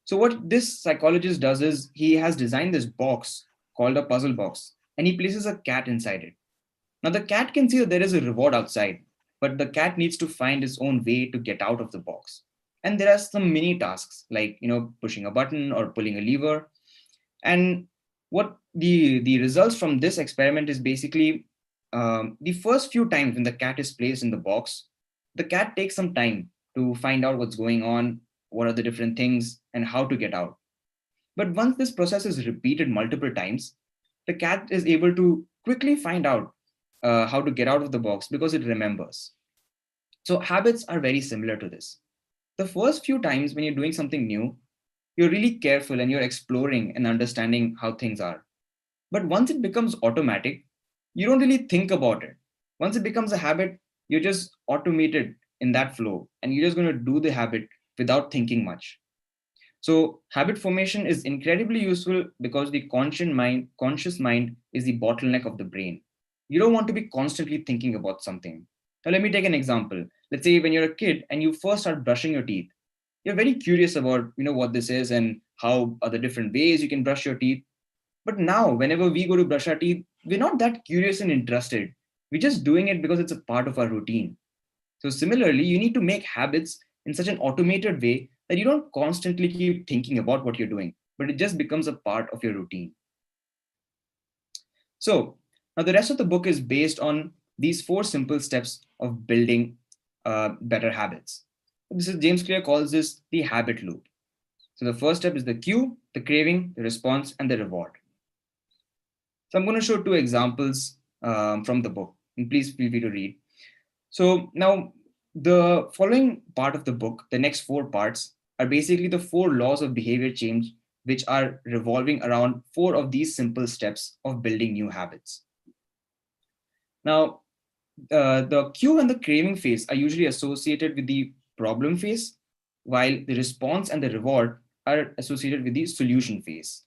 So what this psychologist does is he has designed this box called a puzzle box, and he places a cat inside it. Now the cat can see that there is a reward outside, but the cat needs to find its own way to get out of the box. And there are some mini tasks like, pushing a button or pulling a lever. And what the results from this experiment is basically the first few times when the cat is placed in the box, the cat takes some time to find out what's going on, what are the different things, and how to get out. But once this process is repeated multiple times, the cat is able to quickly find out how to get out of the box because it remembers. So habits are very similar to this. The first few times when you're doing something new, you're really careful and you're exploring and understanding how things are. But once it becomes automatic, you don't really think about it. Once it becomes a habit, you're just automated in that flow and you're just going to do the habit without thinking much. So habit formation is incredibly useful because the conscious mind is the bottleneck of the brain. You don't want to be constantly thinking about something. Now, let me take an example. Let's say when you're a kid and you first start brushing your teeth, you're very curious about, what this is and how are the different ways you can brush your teeth. But now, whenever we go to brush our teeth, we're not that curious and interested. We're just doing it because it's a part of our routine. So similarly, you need to make habits in such an automated way that you don't constantly keep thinking about what you're doing, but it just becomes a part of your routine. So now the rest of the book is based on these 4 simple steps of building better habits. This is James Clear calls this the habit loop. So the first step is the cue, the craving, the response, and the reward. So I'm going to show 2 examples from the book. And please feel free to read. So now the following part of the book, the next 4 parts, are basically the 4 laws of behavior change, which are revolving around 4 of these simple steps of building new habits. Now, the cue and the craving phase are usually associated with the problem phase, while the response and the reward are associated with the solution phase.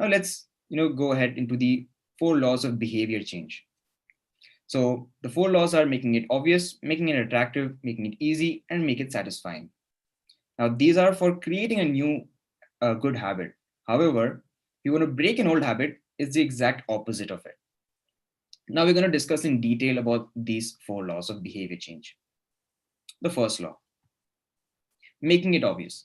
Now let's go ahead into the 4 laws of behavior change. So the 4 laws are making it obvious, making it attractive, making it easy, and make it satisfying. Now these are for creating a new good habit. However, if you want to break an old habit, it's the exact opposite of it. Now we're going to discuss in detail about these 4 laws of behavior change. The first law, making it obvious.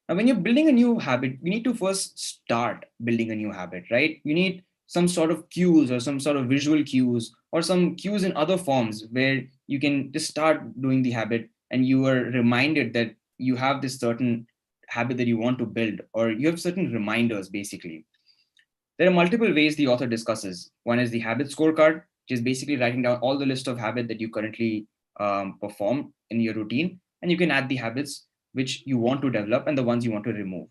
Now, when you're building a new habit, you need to first start building a new habit, right? You need some sort of cues or some sort of visual cues or some cues in other forms where you can just start doing the habit and you are reminded that you have this certain habit that you want to build, or you have certain reminders basically. There are multiple ways the author discusses. One is the habit scorecard, which is basically writing down all the list of habits that you currently perform in your routine, and you can add the habits which you want to develop and the ones you want to remove.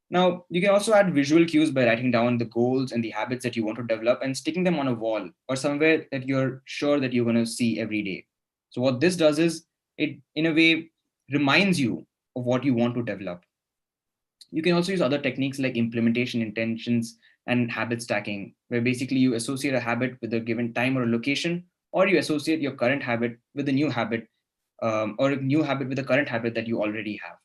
Now, you can also add visual cues by writing down the goals and the habits that you want to develop and sticking them on a wall or somewhere that you're sure that you're going to see every day. So what this does is it, in a way, reminds you of what you want to develop. You can also use other techniques like implementation intentions and habit stacking, where basically you associate a habit with a given time or a location, or you associate your current habit with a new habit, or a new habit with a current habit that you already have.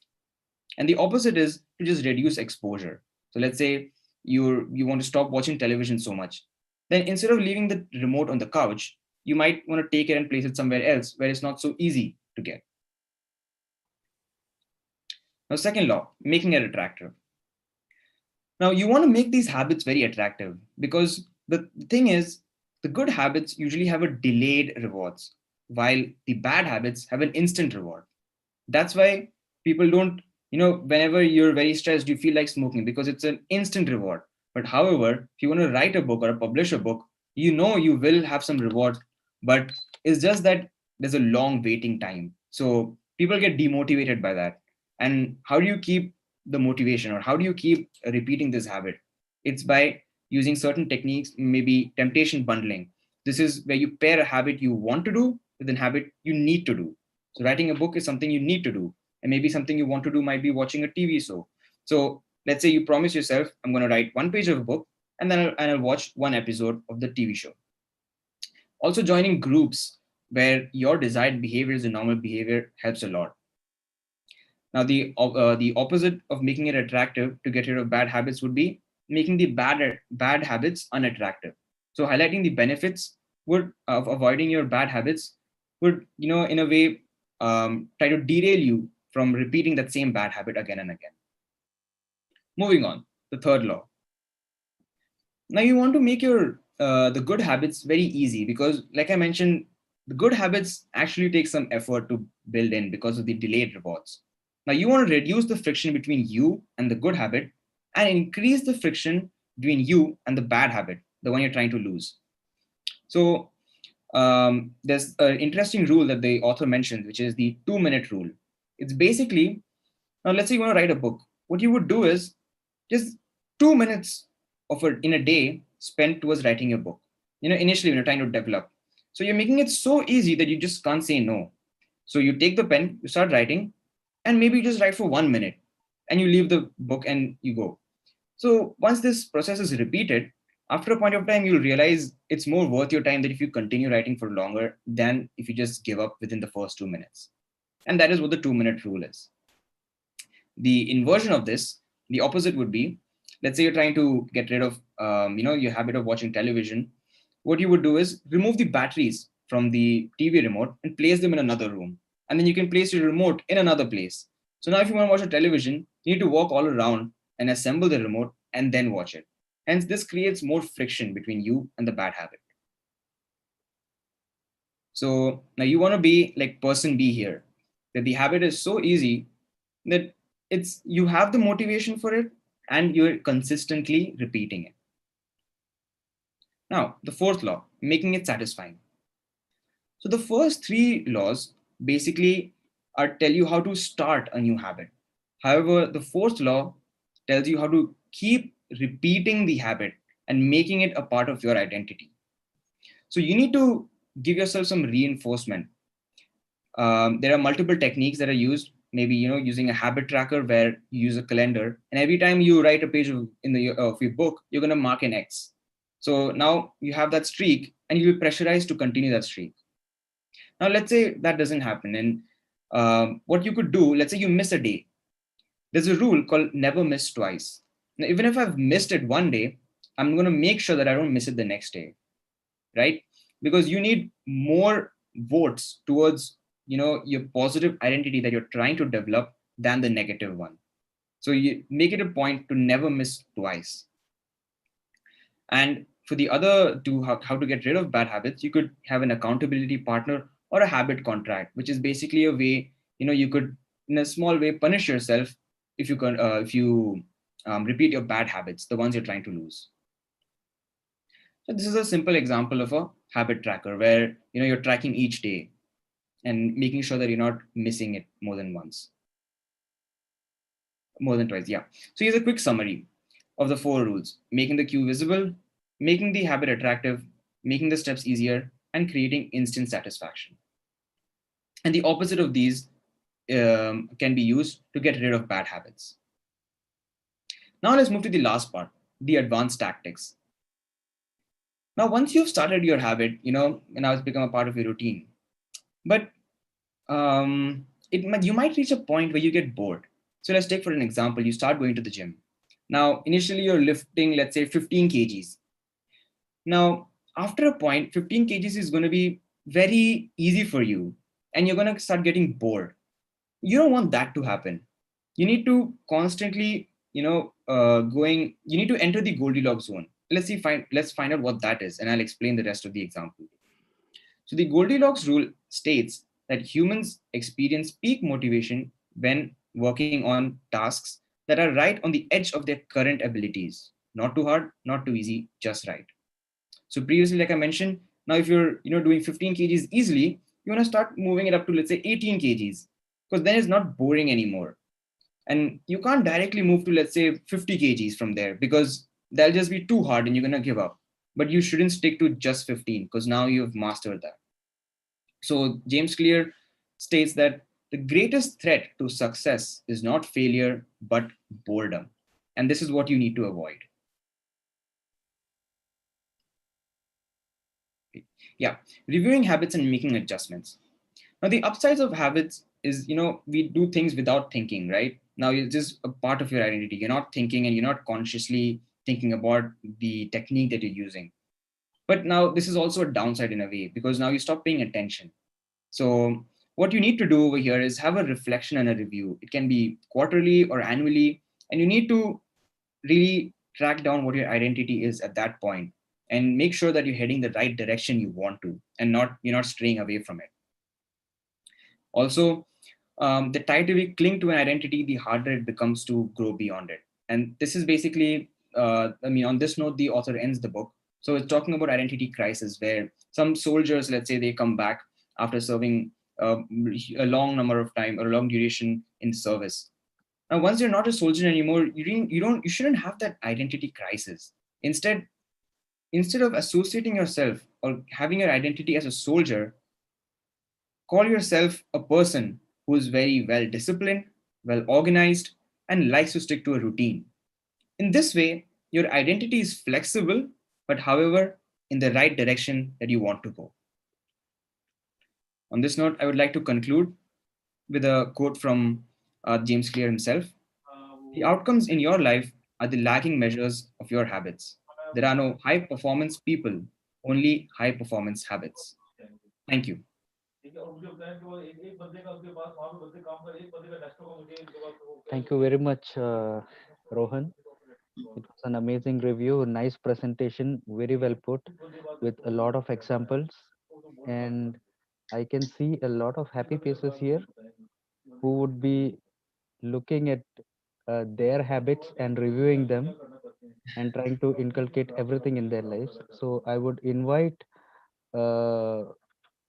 And the opposite is to just reduce exposure. So let's say you want to stop watching television so much. Then instead of leaving the remote on the couch, you might want to take it and place it somewhere else where it's not so easy to get. Now, second law, making it attractive. Now, you want to make these habits very attractive because the thing is, the good habits usually have a delayed rewards, while the bad habits have an instant reward. That's why people don't, whenever you're very stressed, you feel like smoking because it's an instant reward. But however, if you want to write a book or publish a book, you will have some reward, but it's just that there's a long waiting time. So people get demotivated by that. And how do you keep the motivation, or how do you keep repeating this habit? It's by using certain techniques, maybe temptation bundling. This is where you pair a habit you want to do with a habit you need to do. So writing a book is something you need to do, and maybe something you want to do might be watching a TV show. So let's say you promise yourself, I'm going to write 1 page of a book, and then I'll watch 1 episode of the TV show. Also, joining groups where your desired behavior is a normal behavior helps a lot. Now, the opposite of making it attractive to get rid of bad habits would be making the bad habits unattractive. So highlighting the benefits of avoiding your bad habits would, in a way, try to derail you from repeating that same bad habit again and again. Moving on, the third law. Now you want to make your the good habits very easy because, like I mentioned, the good habits actually take some effort to build in because of the delayed rewards. Now you want to reduce the friction between you and the good habit and increase the friction between you and the bad habit, the one you're trying to lose. So there's an interesting rule that the author mentions, which is the 2-minute rule. It's basically, now let's say you want to write a book. What you would do is just 2 minutes in a day spent towards writing your book. Initially when you're trying to develop. So you're making it so easy that you just can't say no. So you take the pen, you start writing, and maybe you just write for 1 minute and you leave the book and you go. So once this process is repeated, after a point of time, you'll realize it's more worth your time that if you continue writing for longer than if you just give up within the first 2 minutes. And that is what the 2-minute rule is. The inversion of this, the opposite would be, let's say you're trying to get rid of, your habit of watching television. What you would do is remove the batteries from the TV remote and place them in another room. And then you can place your remote in another place. So now if you want to watch a television, you need to walk all around and assemble the remote and then watch it. Hence, this creates more friction between you and the bad habit. So now you want to be like person B here, that the habit is so easy that you have the motivation for it and you're consistently repeating it. Now, the fourth law, making it satisfying. So the first three laws basically are tell you how to start a new habit. However, the fourth law tells you how to keep repeating the habit and making it a part of your identity. So you need to give yourself some reinforcement. There are multiple techniques that are used. Maybe using a habit tracker where you use a calendar, and every time you write a page of your book, you're going to mark an X. So now you have that streak, and you'll be pressurized to continue that streak. Now, let's say that doesn't happen. And what you could do, let's say you miss a day. There's a rule called never miss twice. Now, even if I've missed it one day, I'm going to make sure that I don't miss it the next day, right? Because you need more votes towards, your positive identity that you're trying to develop than the negative one. So you make it a point to never miss twice. And for the other to how to get rid of bad habits, you could have an accountability partner or a habit contract, which is basically a way, you could in a small way punish yourself if you repeat your bad habits, the ones you're trying to lose. So this is a simple example of a habit tracker where you're tracking each day and making sure that you're not missing it more than twice. Yeah. So here's a quick summary of the 4 rules: making the cue visible, making the habit attractive, making the steps easier, and creating instant satisfaction. And the opposite of these can be used to get rid of bad habits. Now let's move to the last part, the advanced tactics. Now, once you've started your habit, and now it's become a part of your routine, but you might reach a point where you get bored. So let's take for an example, you start going to the gym. Now, initially you're lifting, let's say 15 kgs. Now, after a point, 15 kgs is going to be very easy for you and you're going to start getting bored. You don't want that to happen. You need to constantly, you need to enter the Goldilocks zone. Let's find out what that is, and I'll explain the rest of the example. So the Goldilocks rule states that humans experience peak motivation when working on tasks that are right on the edge of their current abilities. Not too hard, not too easy, just right. So previously, like I mentioned, now if you're doing 15 kgs easily, you want to start moving it up to, let's say, 18 kgs, because then it's not boring anymore. And you can't directly move to, let's say, 50 kgs from there, because that'll just be too hard and you're going to give up. But you shouldn't stick to just 15, because now you've mastered that. So James Clear states that the greatest threat to success is not failure, but boredom. And this is what you need to avoid. Yeah, reviewing habits and making adjustments. Now, the upsides of habits is, we do things without thinking, right? Now, it's just a part of your identity. You're not thinking and you're not consciously thinking about the technique that you're using. But now this is also a downside in a way, because now you stop paying attention. So what you need to do over here is have a reflection and a review. It can be quarterly or annually, and you need to really track down what your identity is at that point and make sure that you're heading the right direction you want to, and you're not straying away from it. Also, the tighter we cling to an identity, the harder it becomes to grow beyond it. And this is basically, on this note, the author ends the book. So it's talking about identity crisis, where some soldiers, let's say, they come back after serving a long number of time or a long duration in service. Now, once you're not a soldier anymore, you shouldn't have that identity crisis. Instead of associating yourself or having your identity as a soldier, call yourself a person who is very well disciplined, well organized, and likes to stick to a routine. In this way, your identity is flexible, but however, in the right direction that you want to go. On this note, I would like to conclude with a quote from James Clear himself. The outcomes in your life are the lagging measures of your habits. There are no high performance people, only high performance habits. Thank you. Thank you very much, Rohan. It was an amazing review, nice presentation, very well put, with a lot of examples. And I can see a lot of happy faces here who would be looking at their habits and reviewing them. and trying to inculcate everything in their lives. So I would invite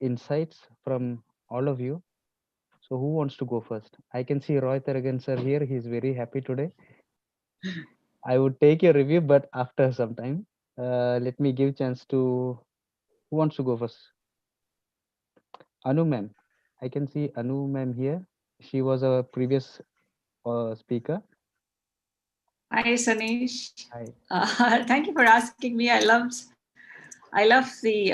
insights from all of you. So who wants to go first? I can see Roy Tharagan sir here. He's very happy today. I would take your review, but after some time. Let me give chance to who wants to go first. Anu ma'am. I can see Anu ma'am here. She was a previous speaker. Hi, Sanish. Hi. Thank you for asking me. I love the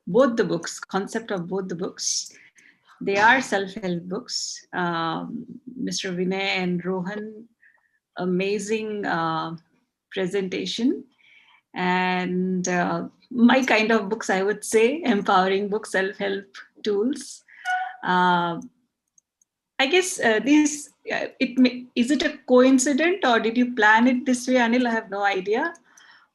both the books, concept of both the books. They are self-help books. Mr. Vinay and Rohan, amazing presentation. And my kind of books, I would say, empowering books, self-help tools. I guess is it a coincidence or did you plan it this way, Anil? I have no idea,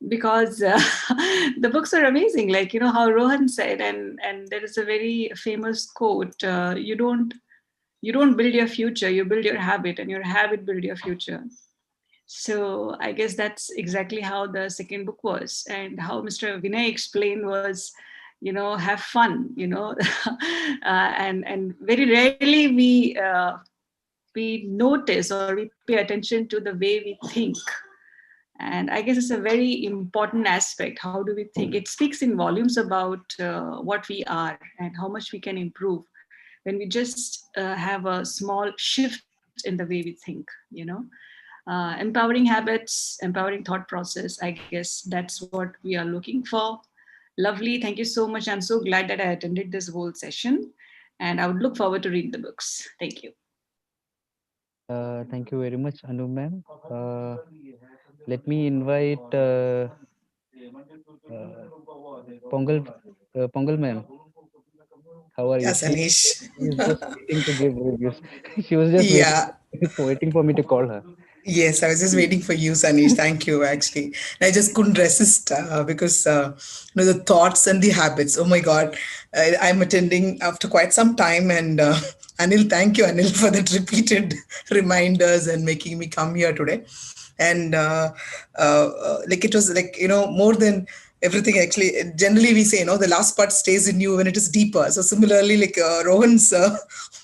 because the books are amazing. Like, you know how Rohan said, and there is a very famous quote: "You don't build your future, you build your habit, and your habit build your future." So I guess that's exactly how the second book was, and how Mr. Vinay explained was, have fun, and very rarely we notice or we pay attention to the way we think. And I guess it's a very important aspect. How do we think? It speaks in volumes about what we are and how much we can improve when we just have a small shift in the way we think. Empowering habits, empowering thought process. I guess that's what we are looking for. Lovely. Thank you so much. I'm so glad that I attended this whole session, and I would look forward to read the books. Thank you. Thank you very much, Anu ma'am. Let me invite Pongal ma'am. How are you? Yes, Anish. She is just waiting to give reviews. She was just Yeah. waiting for me to call her. Yes, I was just waiting for you, Sanish. Thank you, actually. I just couldn't resist because the thoughts and the habits. Oh my God, I'm attending after quite some time, and Anil, thank you, Anil, for that repeated reminders and making me come here today. And like it was like more than everything. Actually, generally we say the last part stays in you when it is deeper. So similarly, like Rohan's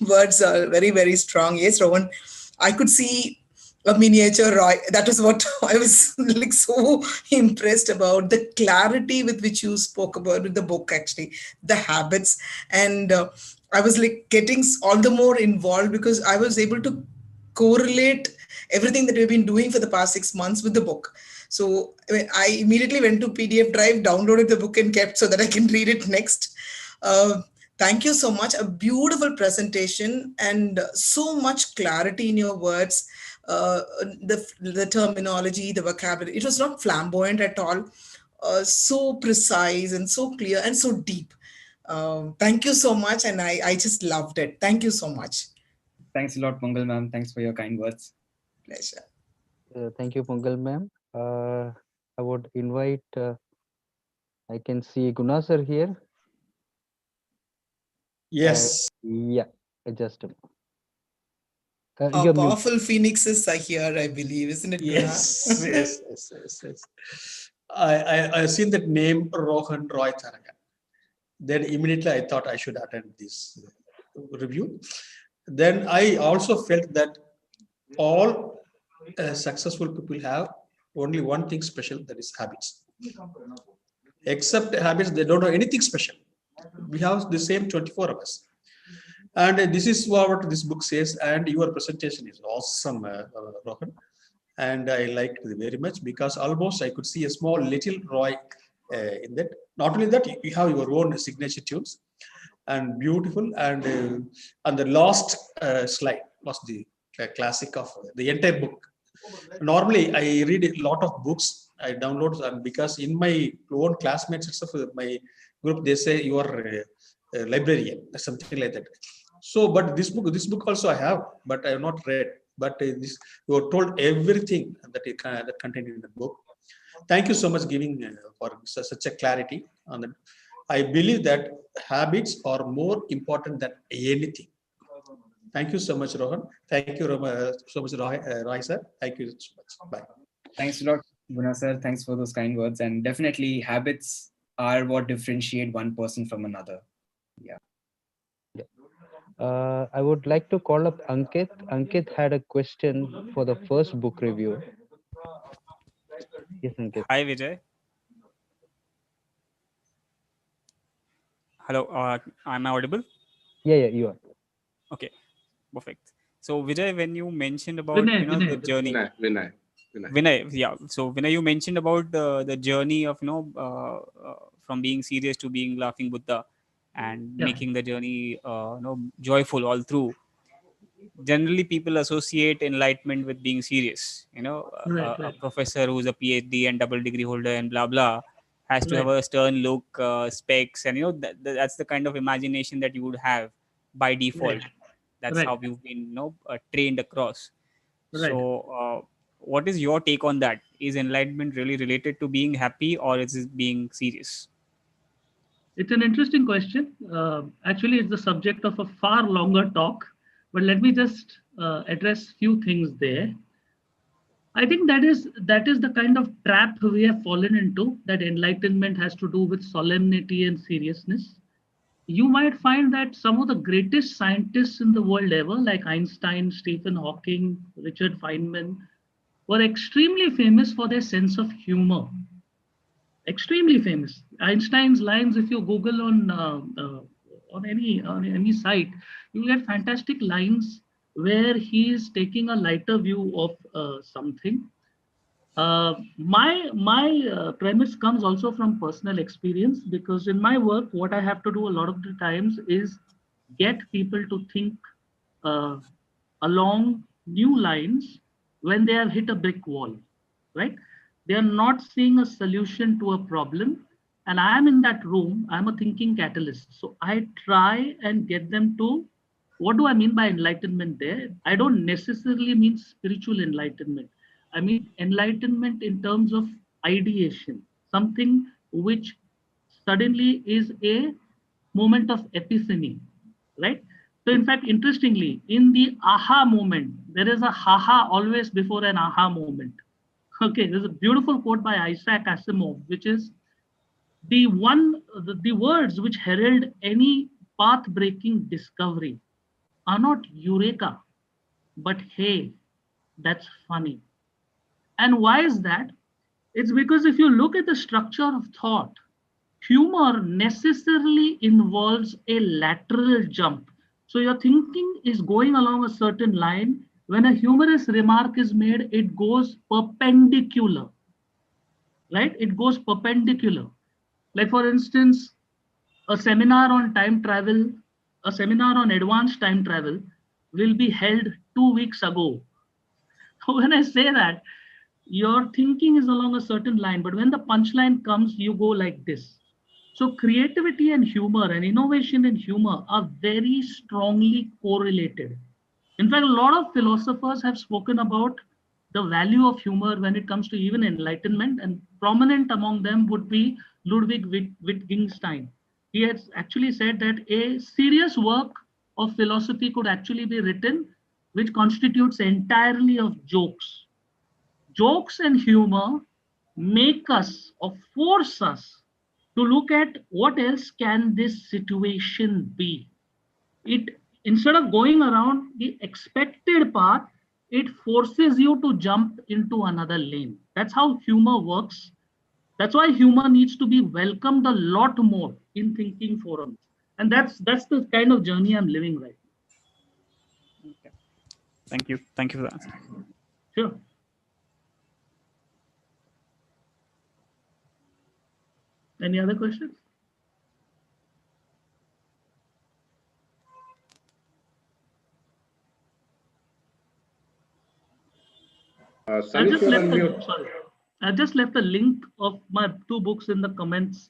words are very, very strong. Yes, Rohan, I could see a miniature Roy. That was what I was like so impressed about, the clarity with which you spoke about with the book, actually, the habits. And I was like getting all the more involved because I was able to correlate everything that we've been doing for the past 6 months with the book. So I immediately went to PDF drive, downloaded the book and kept so that I can read it next. Thank you so much. A beautiful presentation and so much clarity in your words. The terminology, the vocabulary, it was not flamboyant at all. So precise and so clear and so deep. Thank you so much. And I just loved it. Thank you so much. Thanks a lot, Pongal ma'am. Thanks for your kind words. Pleasure. Thank you, Pongal ma'am. I would invite, I can see Guna sir here. Yes. Yeah, just Our powerful phoenixes are here, I believe, isn't it, Guna? Yes. I seen that name, Rohan Roy Tharagan. Then immediately I thought I should attend this review. Then I also felt that all successful people have only one thing special, that is habits. Except habits, they don't have anything special. We have the same 24 of us. And this is what this book says. And your presentation is awesome, Rohan. And I liked it very much because almost I could see a small little Roy in that. Not only that, you have your own signature tunes and beautiful. And the last slide was the classic of the entire book. Normally, I read a lot of books. I download, and because in my own classmates itself, my group, they say you are a librarian or something like that. So, but this book also I have, but I have not read. But this, you are told everything that contained in the book. Thank you so much giving for such a clarity on that. I believe that habits are more important than anything. Thank you so much, Rohan. Thank you so much, Roy sir. Thank you so much. Bye. Thanks a lot, Guna sir, thanks for those kind words. And definitely, habits are what differentiate one person from another. Yeah. I would like to call up Ankit. Ankit had a question for the first book review. Yes, Ankit. Hi Vijay. Hello, am I audible? Yeah, you are. Okay, perfect. So Vijay, when you mentioned about Vinay, the Vinay. journey, Vinay. Vinay, yeah. So Vinay, you mentioned about the journey of from being serious to being laughing Buddha, and Yeah. making the journey joyful all through. Generally, people associate enlightenment with being serious. Right, A right, professor who's a PhD and double degree holder and blah blah has to have right, a stern look, specs, and that's the kind of imagination that you would have by default. right, That's right, how you've been trained across. right. So, what is your take on that? Is enlightenment really related to being happy, or is it being serious? It's an interesting question. Actually, it's the subject of a far longer talk, but let me just address few things there. I think that is the kind of trap we have fallen into. That enlightenment has to do with solemnity and seriousness. You might find that some of the greatest scientists in the world ever, like Einstein, Stephen Hawking, Richard Feynman, were extremely famous for their sense of humor. Extremely famous. Einstein's lines, if you Google on any site, you get fantastic lines where he is taking a lighter view of something. My premise comes also from personal experience, because in my work, what I have to do a lot of the times is get people to think uh, along new lines when they have hit a brick wall, right? They are not seeing a solution to a problem, and I am in that room. I'm a thinking catalyst, so I try and get them to. What do I mean by enlightenment there? I don't necessarily mean spiritual enlightenment. I mean enlightenment in terms of ideation, something which suddenly is a moment of epiphany, right? So, in fact, interestingly, in the aha moment, there is a haha always before an aha moment. Okay, there's a beautiful quote by Isaac Asimov, which is the words which herald any path breaking discovery are not eureka, but hey, that's funny. And why is that? It's because if you look at the structure of thought, humor necessarily involves a lateral jump. So your thinking is going along a certain line. When a humorous remark is made, it goes perpendicular, right? It goes perpendicular. Like, for instance, a seminar on time travel, a seminar on advanced time travel will be held 2 weeks ago. When I say that, your thinking is along a certain line, but when the punchline comes, you go like this. So, creativity and humor and innovation and humor are very strongly correlated. In fact, a lot of philosophers have spoken about the value of humor when it comes to even enlightenment, and prominent among them would be Ludwig Wittgenstein. He has actually said that a serious work of philosophy could actually be written which constitutes entirely of jokes. Jokes and humor make us or force us to look at what else can this situation be. It, instead of going around the expected path, it forces you to jump into another lane. That's how humor works. That's why humor needs to be welcomed a lot more in thinking forums, and that's the kind of journey I'm living right now. Okay. Thank you. Thank you for that. Sure. Any other questions? I Sunny, just you're left on a mute. sorry. I just left a link of my two books in the comments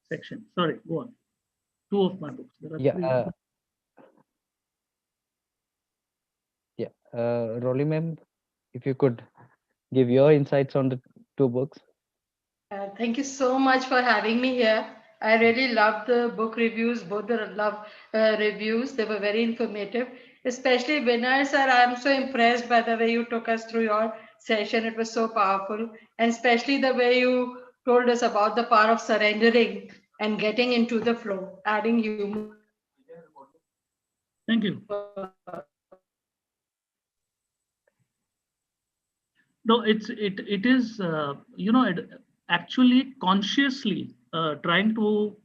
section. Sorry, go on. Two of my books. There are Yeah, three. yeah. Rolly ma'am, if you could give your insights on the two books. Thank you so much for having me here. I really loved the book reviews, both the love reviews. They were very informative, especially Vinay sir. I'm so impressed by the way you took us through your session. It was so powerful, and especially the way you told us about the power of surrendering and getting into the flow, adding humor. Thank you. No, it is actually consciously trying to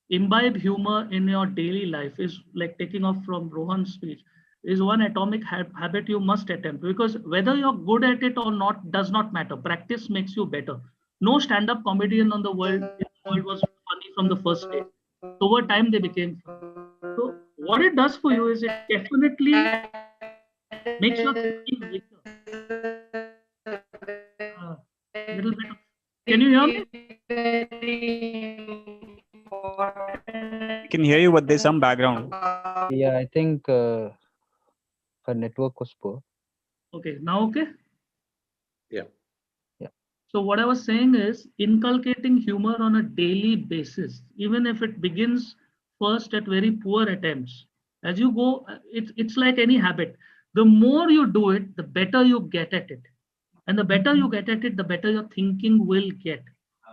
imbibe humor in your daily life is like taking off from Rohan's speech is one atomic habit you must attempt, because whether you're good at it or not does not matter. Practice makes you better. No stand-up comedian in the world was funny from the first day. So over time they became funny. So what it does for you is it definitely makes your thinking richer. Little bit. Can you hear me? I can hear you, but there's some background. Yeah, I think her network was poor. Okay, now okay? Yeah. Yeah. So what I was saying is inculcating humor on a daily basis, even if it begins first at very poor attempts. As you go, it's like any habit. The more you do it, the better you get at it. And the better you get at it, the better your thinking will get.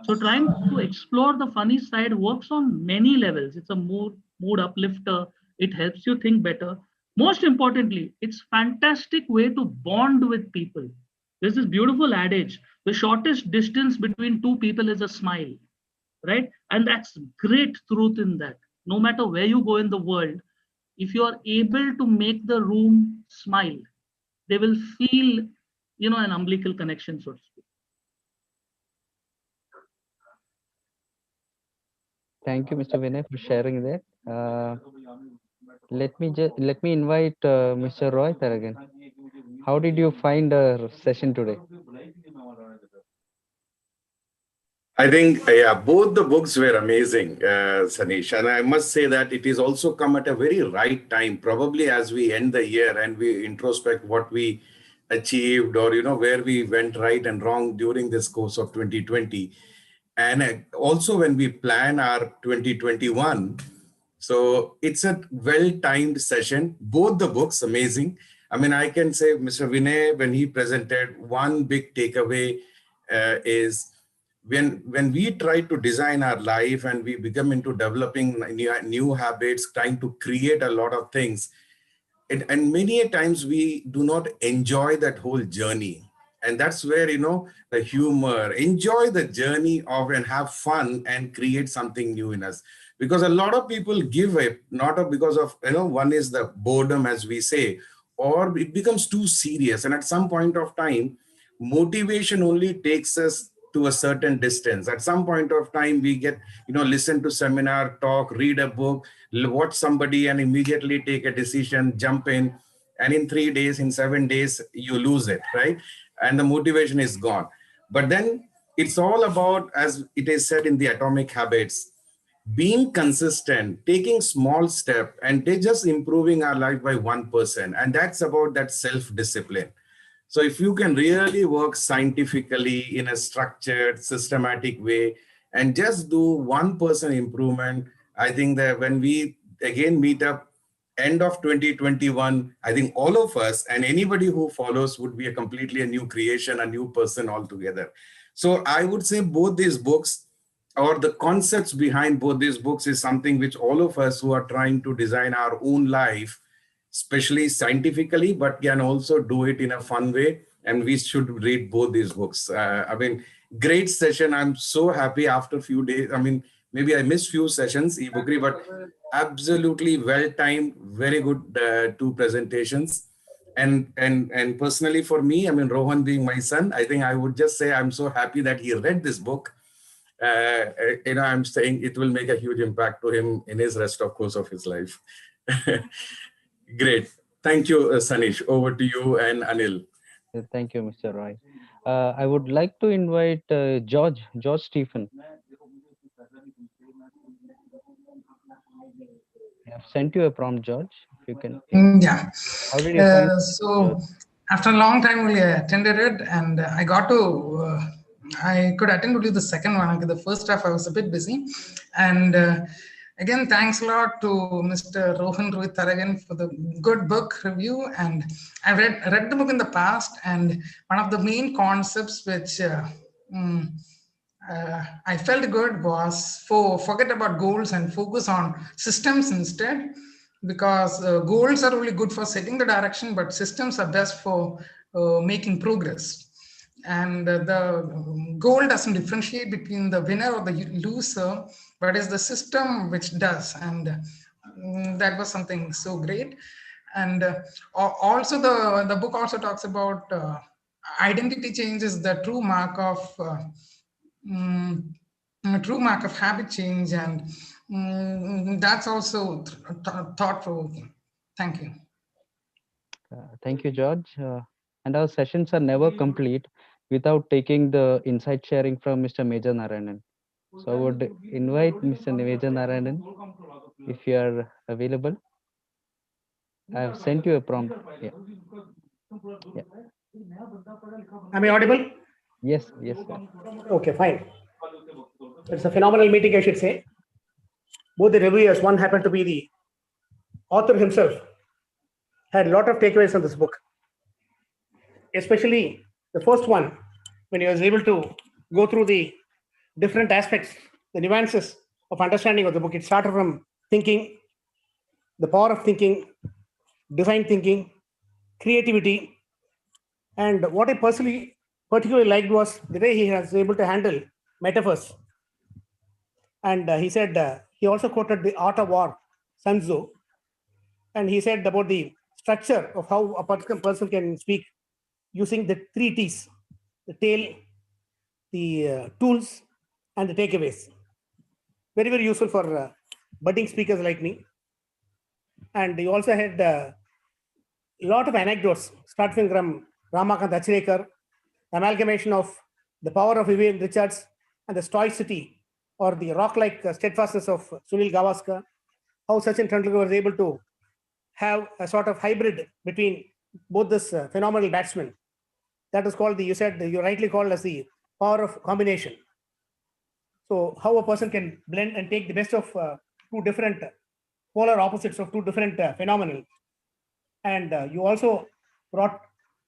So trying to explore the funny side works on many levels. It's a mood uplifter. It helps you think better. Most importantly, it's fantastic way to bond with people. There's this beautiful adage: the shortest distance between two people is a smile, right? And that's great truth in that. No matter where you go in the world, if you are able to make the room smile, they will feel, an umbilical connection, so to speak. Thank you, Mr. Vinay, for sharing that. Let me invite Mr. Roy again. How did you find our session today? I think, yeah, both the books were amazing, Sanish. And I must say that it is also come at a very right time, probably as we end the year and we introspect what we achieved or, where we went right and wrong during this course of 2020. And also when we plan our 2021. So it's a well-timed session. Both the books, amazing. I mean, I can say Mr. Vinay, when he presented, one big takeaway is when we try to design our life and we become into developing new habits, trying to create a lot of things, and many a times we do not enjoy that whole journey. And that's where, the humor, enjoy the journey of and have fun and create something new in us. Because a lot of people give up, not because of, one is the boredom, as we say, or it becomes too serious. And at some point of time, motivation only takes us to a certain distance. At some point of time, we get, listen to seminar, talk, read a book, watch somebody and immediately take a decision, jump in. And in 3 days, in 7 days, you lose it, right? And the motivation is gone. But then it's all about, as it is said in the Atomic Habits, being consistent, taking small step, and they just improving our life by 1%. And that's about that self-discipline. So if you can really work scientifically in a structured, systematic way, and just do 1% improvement, I think that when we again meet up end of 2021, I think all of us and anybody who follows would be a completely a new creation, a new person altogether. So I would say both these books or the concepts behind both these books is something which all of us who are trying to design our own life, especially scientifically, but can also do it in a fun way. And we should read both these books. I mean, great session. I'm so happy after a few days. I mean, maybe I missed few sessions, Bookery, but absolutely well-timed, very good two presentations. And personally for me, I mean, Rohan being my son, I think I would just say I'm so happy that he read this book. I'm saying it will make a huge impact to him in his rest of course of his life. Great. Thank you, Sanish. Over to you and Anil. Thank you, Mr. Roy. I would like to invite George Stephen. I have sent you a prompt, George. If you can. Yeah. How did you find so after a long time, only I attended it, and I got to. I could attend only the second one. The first half I was a bit busy, and Again, thanks a lot to Mr. Rohan Ruitharagan for the good book review. And I've read the book in the past, and one of the main concepts which mm, I felt good was forget about goals and focus on systems instead, because goals are really good for setting the direction, but systems are best for making progress. And the goal doesn't differentiate between the winner or the loser, but is the system which does. And that was something so great. And also the book also talks about identity change is the true mark of true mark of habit change, and that's also thought-provoking. Thank you. Thank you, George. And our sessions are never complete without taking the insight sharing from Mr. Major Narayanan. So I would invite Mr. Major Narayanan, if you are available. I have sent you a prompt. Yeah. Yeah. Am I audible? Yes, yes, sir. Okay, fine. It's a phenomenal meeting, I should say. Both the reviewers, one happened to be the author himself, had a lot of takeaways on this book. Especially the first one, when he was able to go through the different aspects, the nuances of understanding of the book. It started from thinking, the power of thinking, design thinking, creativity. And what I particularly liked was the way he was able to handle metaphors. And he said, he also quoted the Art of War, Sun Tzu. And he said about the structure of how a particular person can speak using the 3 T's, the tail, the tools, and the takeaways. Very, very useful for budding speakers like me. And he also had a lot of anecdotes, starting from Ramakant Achrekar, amalgamation of the power of Vivian Richards and the stoicity or the rock-like steadfastness of Sunil Gavaskar, how Sachin Tendulkar was able to have a sort of hybrid between both this phenomenal batsmen. That is called you rightly called as the power of combination. So how a person can blend and take the best of two different polar opposites of two different phenomena. And you also brought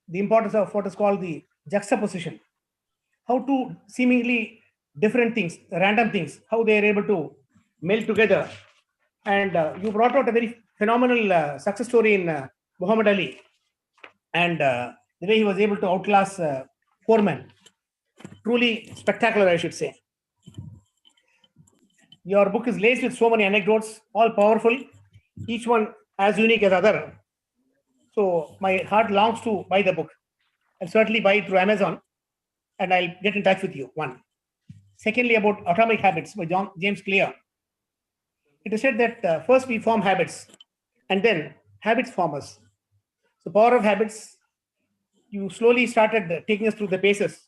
the importance of what is called the juxtaposition. How two seemingly different things, random things, how they are able to meld together. And you brought out a very phenomenal success story in Muhammad Ali, and the way he was able to outclass Foreman. Truly spectacular, I should say. Your book is laced with so many anecdotes, all powerful, each one as unique as other. So my heart longs to buy the book. I'll certainly buy it through Amazon, and I'll get in touch with you. One. Secondly, about Atomic Habits by James Clear. It is said that first we form habits, and then habits form us. So power of habits, you slowly started taking us through the paces.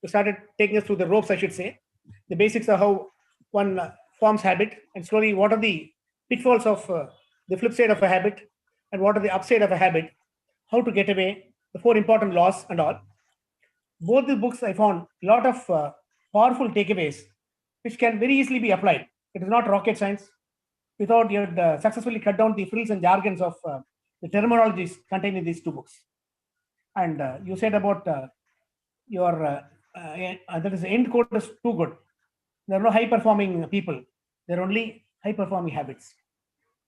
You started taking us through the ropes, I should say. The basics are how one forms habit, and slowly what are the pitfalls of the flip side of a habit, and what are the upside of a habit, how to get away, the 4 important laws and all. Both the books I found a lot of powerful takeaways, which can very easily be applied. It is not rocket science. Without you had successfully cut down the frills and jargons of the terminologies contained in these 2 books. And you said about your that is the end quote is too good. There are no high performing people. There are only high performing habits.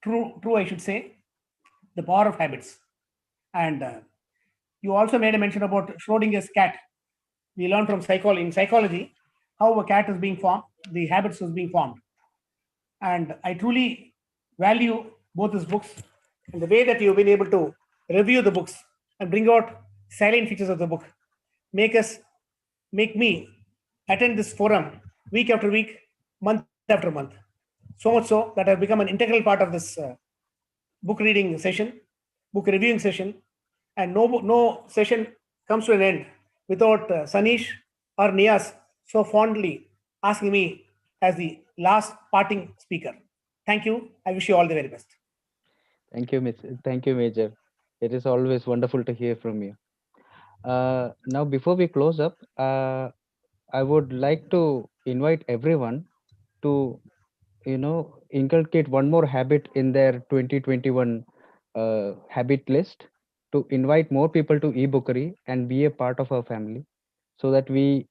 True, I should say. The power of habits. And you also made a mention about Schrodinger's cat. We learned from psychology how a cat is being formed, the habits is being formed. And I truly value both these books and the way that you've been able to review the books and bring out salient features of the book. Make me attend this forum week after week, month after month. So much so that I've become an integral part of this book reading session, book reviewing session, and no session comes to an end without Sanish or Nias so fondly asking me as the last parting speaker. Thank you. I wish you all the very best. Thank you, Major. It is always wonderful to hear from you. Now, before we close up, I would like to invite everyone to inculcate one more habit in their 2021 habit list, to invite more people to eBookery and be a part of our family, so that we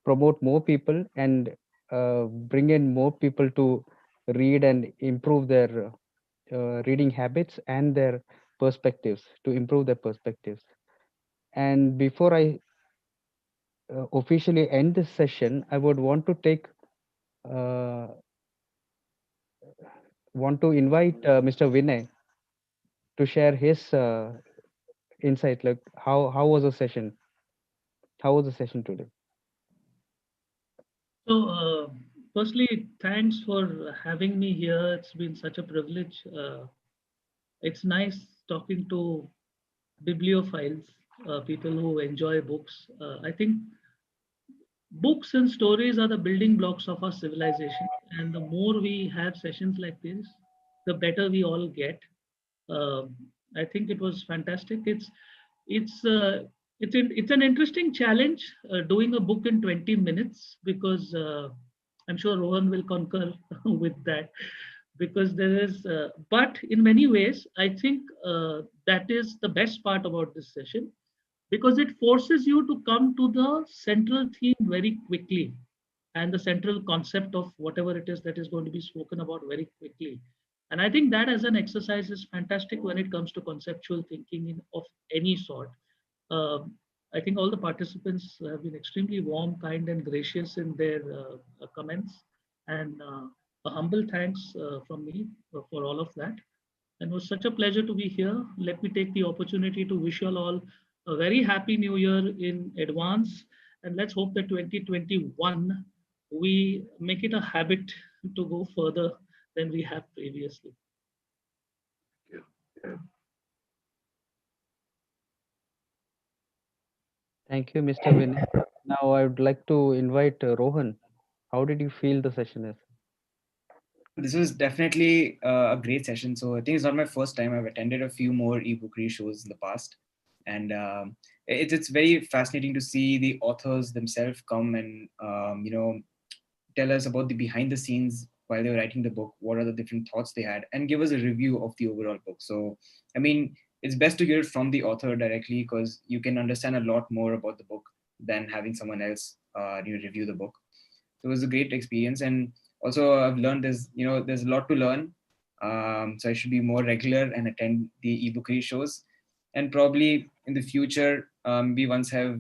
promote more people and bring in more people to read and improve their reading habits and their perspectives, to improve their perspectives. And before I officially end this session, I would uh, want to invite Mr. Vinay to share his insight. Like, how was the session? How was the session today? So, firstly, thanks for having me here. It's been such a privilege. It's nice talking to bibliophiles, people who enjoy books. I think books and stories are the building blocks of our civilization, and the more we have sessions like this, the better we all get. Um, I think it was fantastic. It's it's an interesting challenge, doing a book in 20 minutes, because I'm sure Rohan will concur with that, because there is but in many ways I think that is the best part about this session, because it forces you to come to the central theme very quickly, and the central concept of whatever it is that is going to be spoken about very quickly. And I think that as an exercise is fantastic when it comes to conceptual thinking of any sort. Um, I think all the participants have been extremely warm, kind, and gracious in their comments. And a humble thanks from me for all of that. And it was such a pleasure to be here. Let me take the opportunity to wish you all a very happy new year in advance. And let's hope that 2021, we make it a habit to go further than we have previously. Yeah. Thank you, Mr. Vinay. Now I would like to invite Rohan. How did you feel the session is? This was definitely a great session. So I think it's not my first time. I've attended a few more e-bookery shows in the past, and it's very fascinating to see the authors themselves come and tell us about the behind the scenes while they were writing the book. What are the different thoughts they had, and give us a review of the overall book. So I mean, it's best to hear it from the author directly, because you can understand a lot more about the book than having someone else review the book. So it was a great experience, and also I've learned there's a lot to learn. So I should be more regular and attend the e-bookery shows, and probably in the future, we once have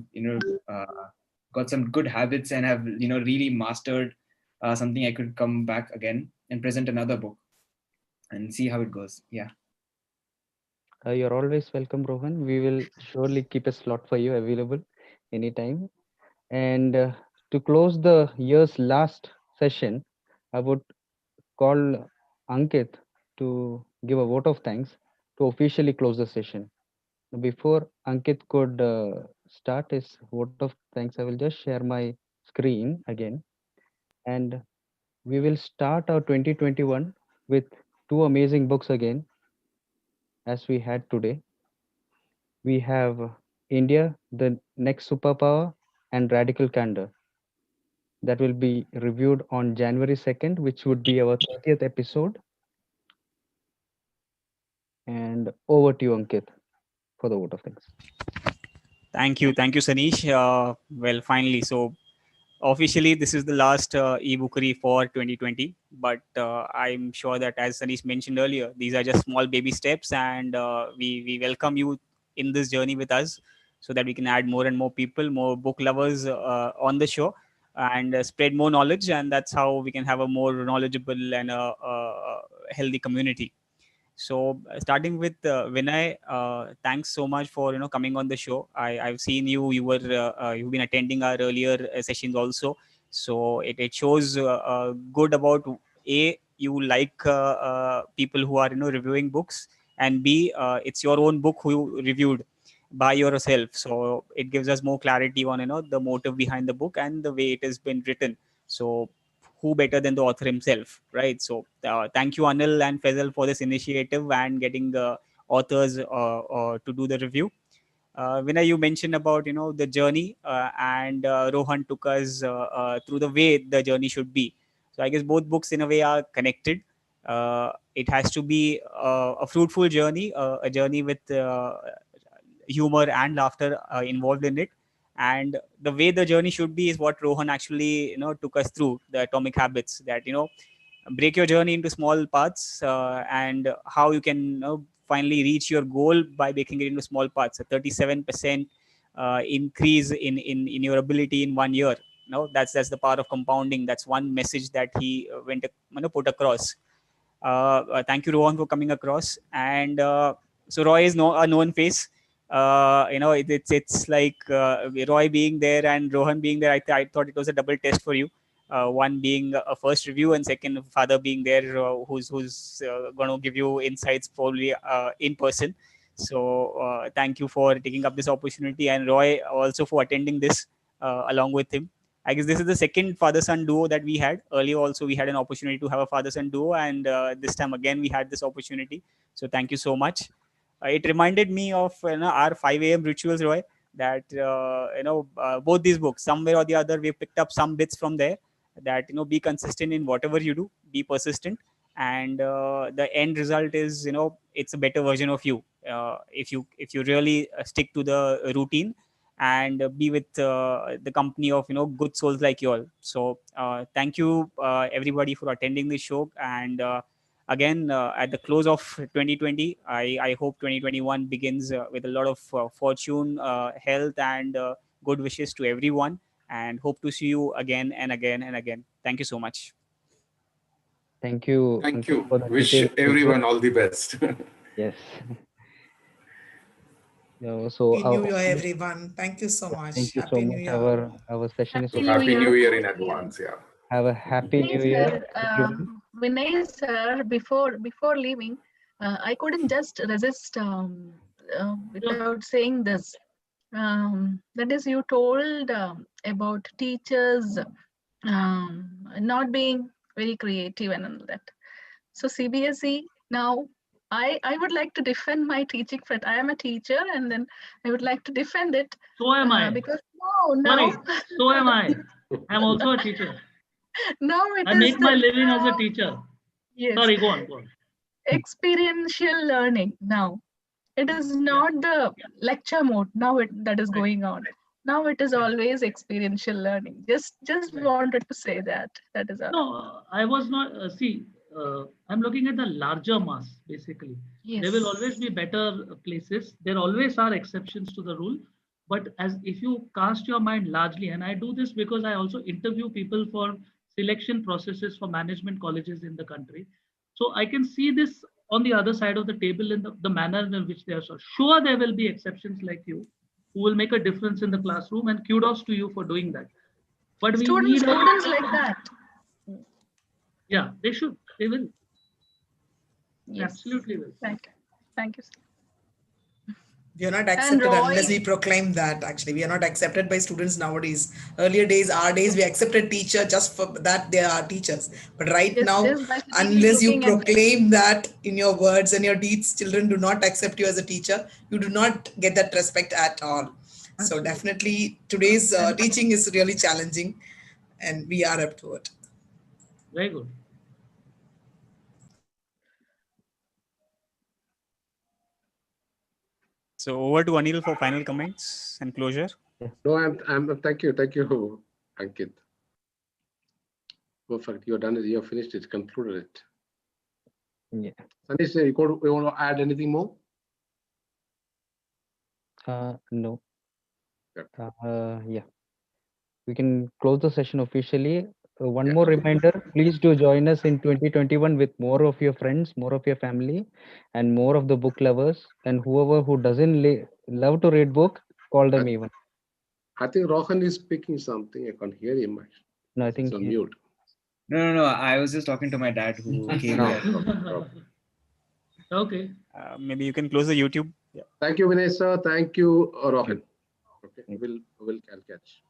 got some good habits and have really mastered something, I could come back again and present another book and see how it goes. Yeah. You're always welcome, Rohan. We will surely keep a slot for you available anytime. And to close the year's last session, I would call Ankit to give a vote of thanks to officially close the session. Before Ankit could start his vote of thanks, I will just share my screen again. And we will start our 2021 with two amazing books again, as we had today. We have India, the Next Superpower, and Radical Candor, that will be reviewed on January 2nd, which would be our 30th episode. And over to you, Ankit, for the vote of thanks. Thank you, Sanish. Well, finally, so officially this is the last e-bookery for 2020, but I'm sure that, as Sanish mentioned earlier, these are just small baby steps, and we welcome you in this journey with us, so that we can add more and more people, more book lovers on the show, and spread more knowledge, and that's how we can have a more knowledgeable and a healthy community. So starting with Vinay, thanks so much for coming on the show. I've seen you. You've been attending our earlier sessions also. So it shows good about A, you like people who are reviewing books, and B, it's your own book who you reviewed by yourself. So it gives us more clarity on the motive behind the book and the way it has been written. So who better than the author himself, right? So thank you, Anil and Faisal, for this initiative and getting the authors to do the review. Vinay, you mentioned about the journey, and Rohan took us through the way the journey should be. So I guess both books in a way are connected. It has to be a fruitful journey, a journey with humor and laughter involved in it. And the way the journey should be is what Rohan actually took us through, the atomic habits, that break your journey into small parts, and how you can finally reach your goal by breaking it into small parts. A 37% increase in your ability in 1 year. That's the power of compounding. That's one message that he put across. Thank you, Rohan, for coming across. And so Roy is a known face. It's like Roy being there and Rohan being there. I thought it was a double test for you. One being a first review, and second, father being there, who's going to give you insights probably in person. So thank you for taking up this opportunity, and Roy also for attending this along with him. I guess this is the second father-son duo that we had. Earlier also we had an opportunity to have a father-son duo, and this time again we had this opportunity. So thank you so much. It reminded me of our 5 a.m. rituals, Roy, that both these books, somewhere or the other, we picked up some bits from there. That be consistent in whatever you do, be persistent, and the end result is it's a better version of you if you really stick to the routine and be with the company of good souls like you all. So thank you everybody for attending this show, and again at the close of 2020, I hope 2021 begins with a lot of fortune, health, and good wishes to everyone, and hope to see you again and again and again. Thank you so much. Thank you. Thank you. For the Wish detailed everyone review. all the best. Yes. Happy New Year, everyone. Thank you so much. Thank you so Happy New much. Year. Our session is over. Happy New Year in advance. Yeah. Have a happy New Vinay Year, sir, everyone. Vinay sir, before leaving, I couldn't just resist without saying this. That is, you told about teachers not being very creative and all that. So CBSE now. I would like to defend my teaching friend. I am a teacher, and then I would like to defend it. So am I. Because now. Sorry, so am I. I'm also a teacher. Now I make my living as a teacher. Yes. Sorry, go on. Experiential learning now. It is not the lecture mode now that is going on. Now it is always experiential learning. Just wanted to say that. That is all. No, I was not. I'm looking at the larger mass, basically. Yes. There will always be better places. There always are exceptions to the rule. But as if you cast your mind largely, and I do this because I also interview people for selection processes for management colleges in the country. So I can see this on the other side of the table in the manner in which they are. So sure, there will be exceptions like you who will make a difference in the classroom, and kudos to you for doing that. But students like that. Yeah, they should. They will. Yes. Absolutely will. Thank you. We are not accepted unless we proclaim that. Actually, we are not accepted by students nowadays. Earlier days, our days, we accepted teacher just for that they are teachers. But right now, unless you proclaim that in your words and your deeds, children do not accept you as a teacher. You do not get that respect at all. Absolutely. So definitely, today's teaching is really challenging, and we are up to it. Very good. So over to Anil for final comments and closure. No, I'm thank you, Ankit. Perfect. You've done it. You've finished it. Concluded it. Yeah. Sanish, you want to add anything more? No. Yeah. We can close the session officially. One more reminder, please do join us in 2021 with more of your friends, more of your family, and more of the book lovers. And whoever who doesn't love to read book, call them even. I think Rohan is speaking something. I can't hear him. No, I think he's on mute. No. I was just talking to my dad who came here. Okay. Maybe you can close the YouTube. Yeah. Thank you, Vinay sir. Thank you, Rohan. Okay, I'll catch.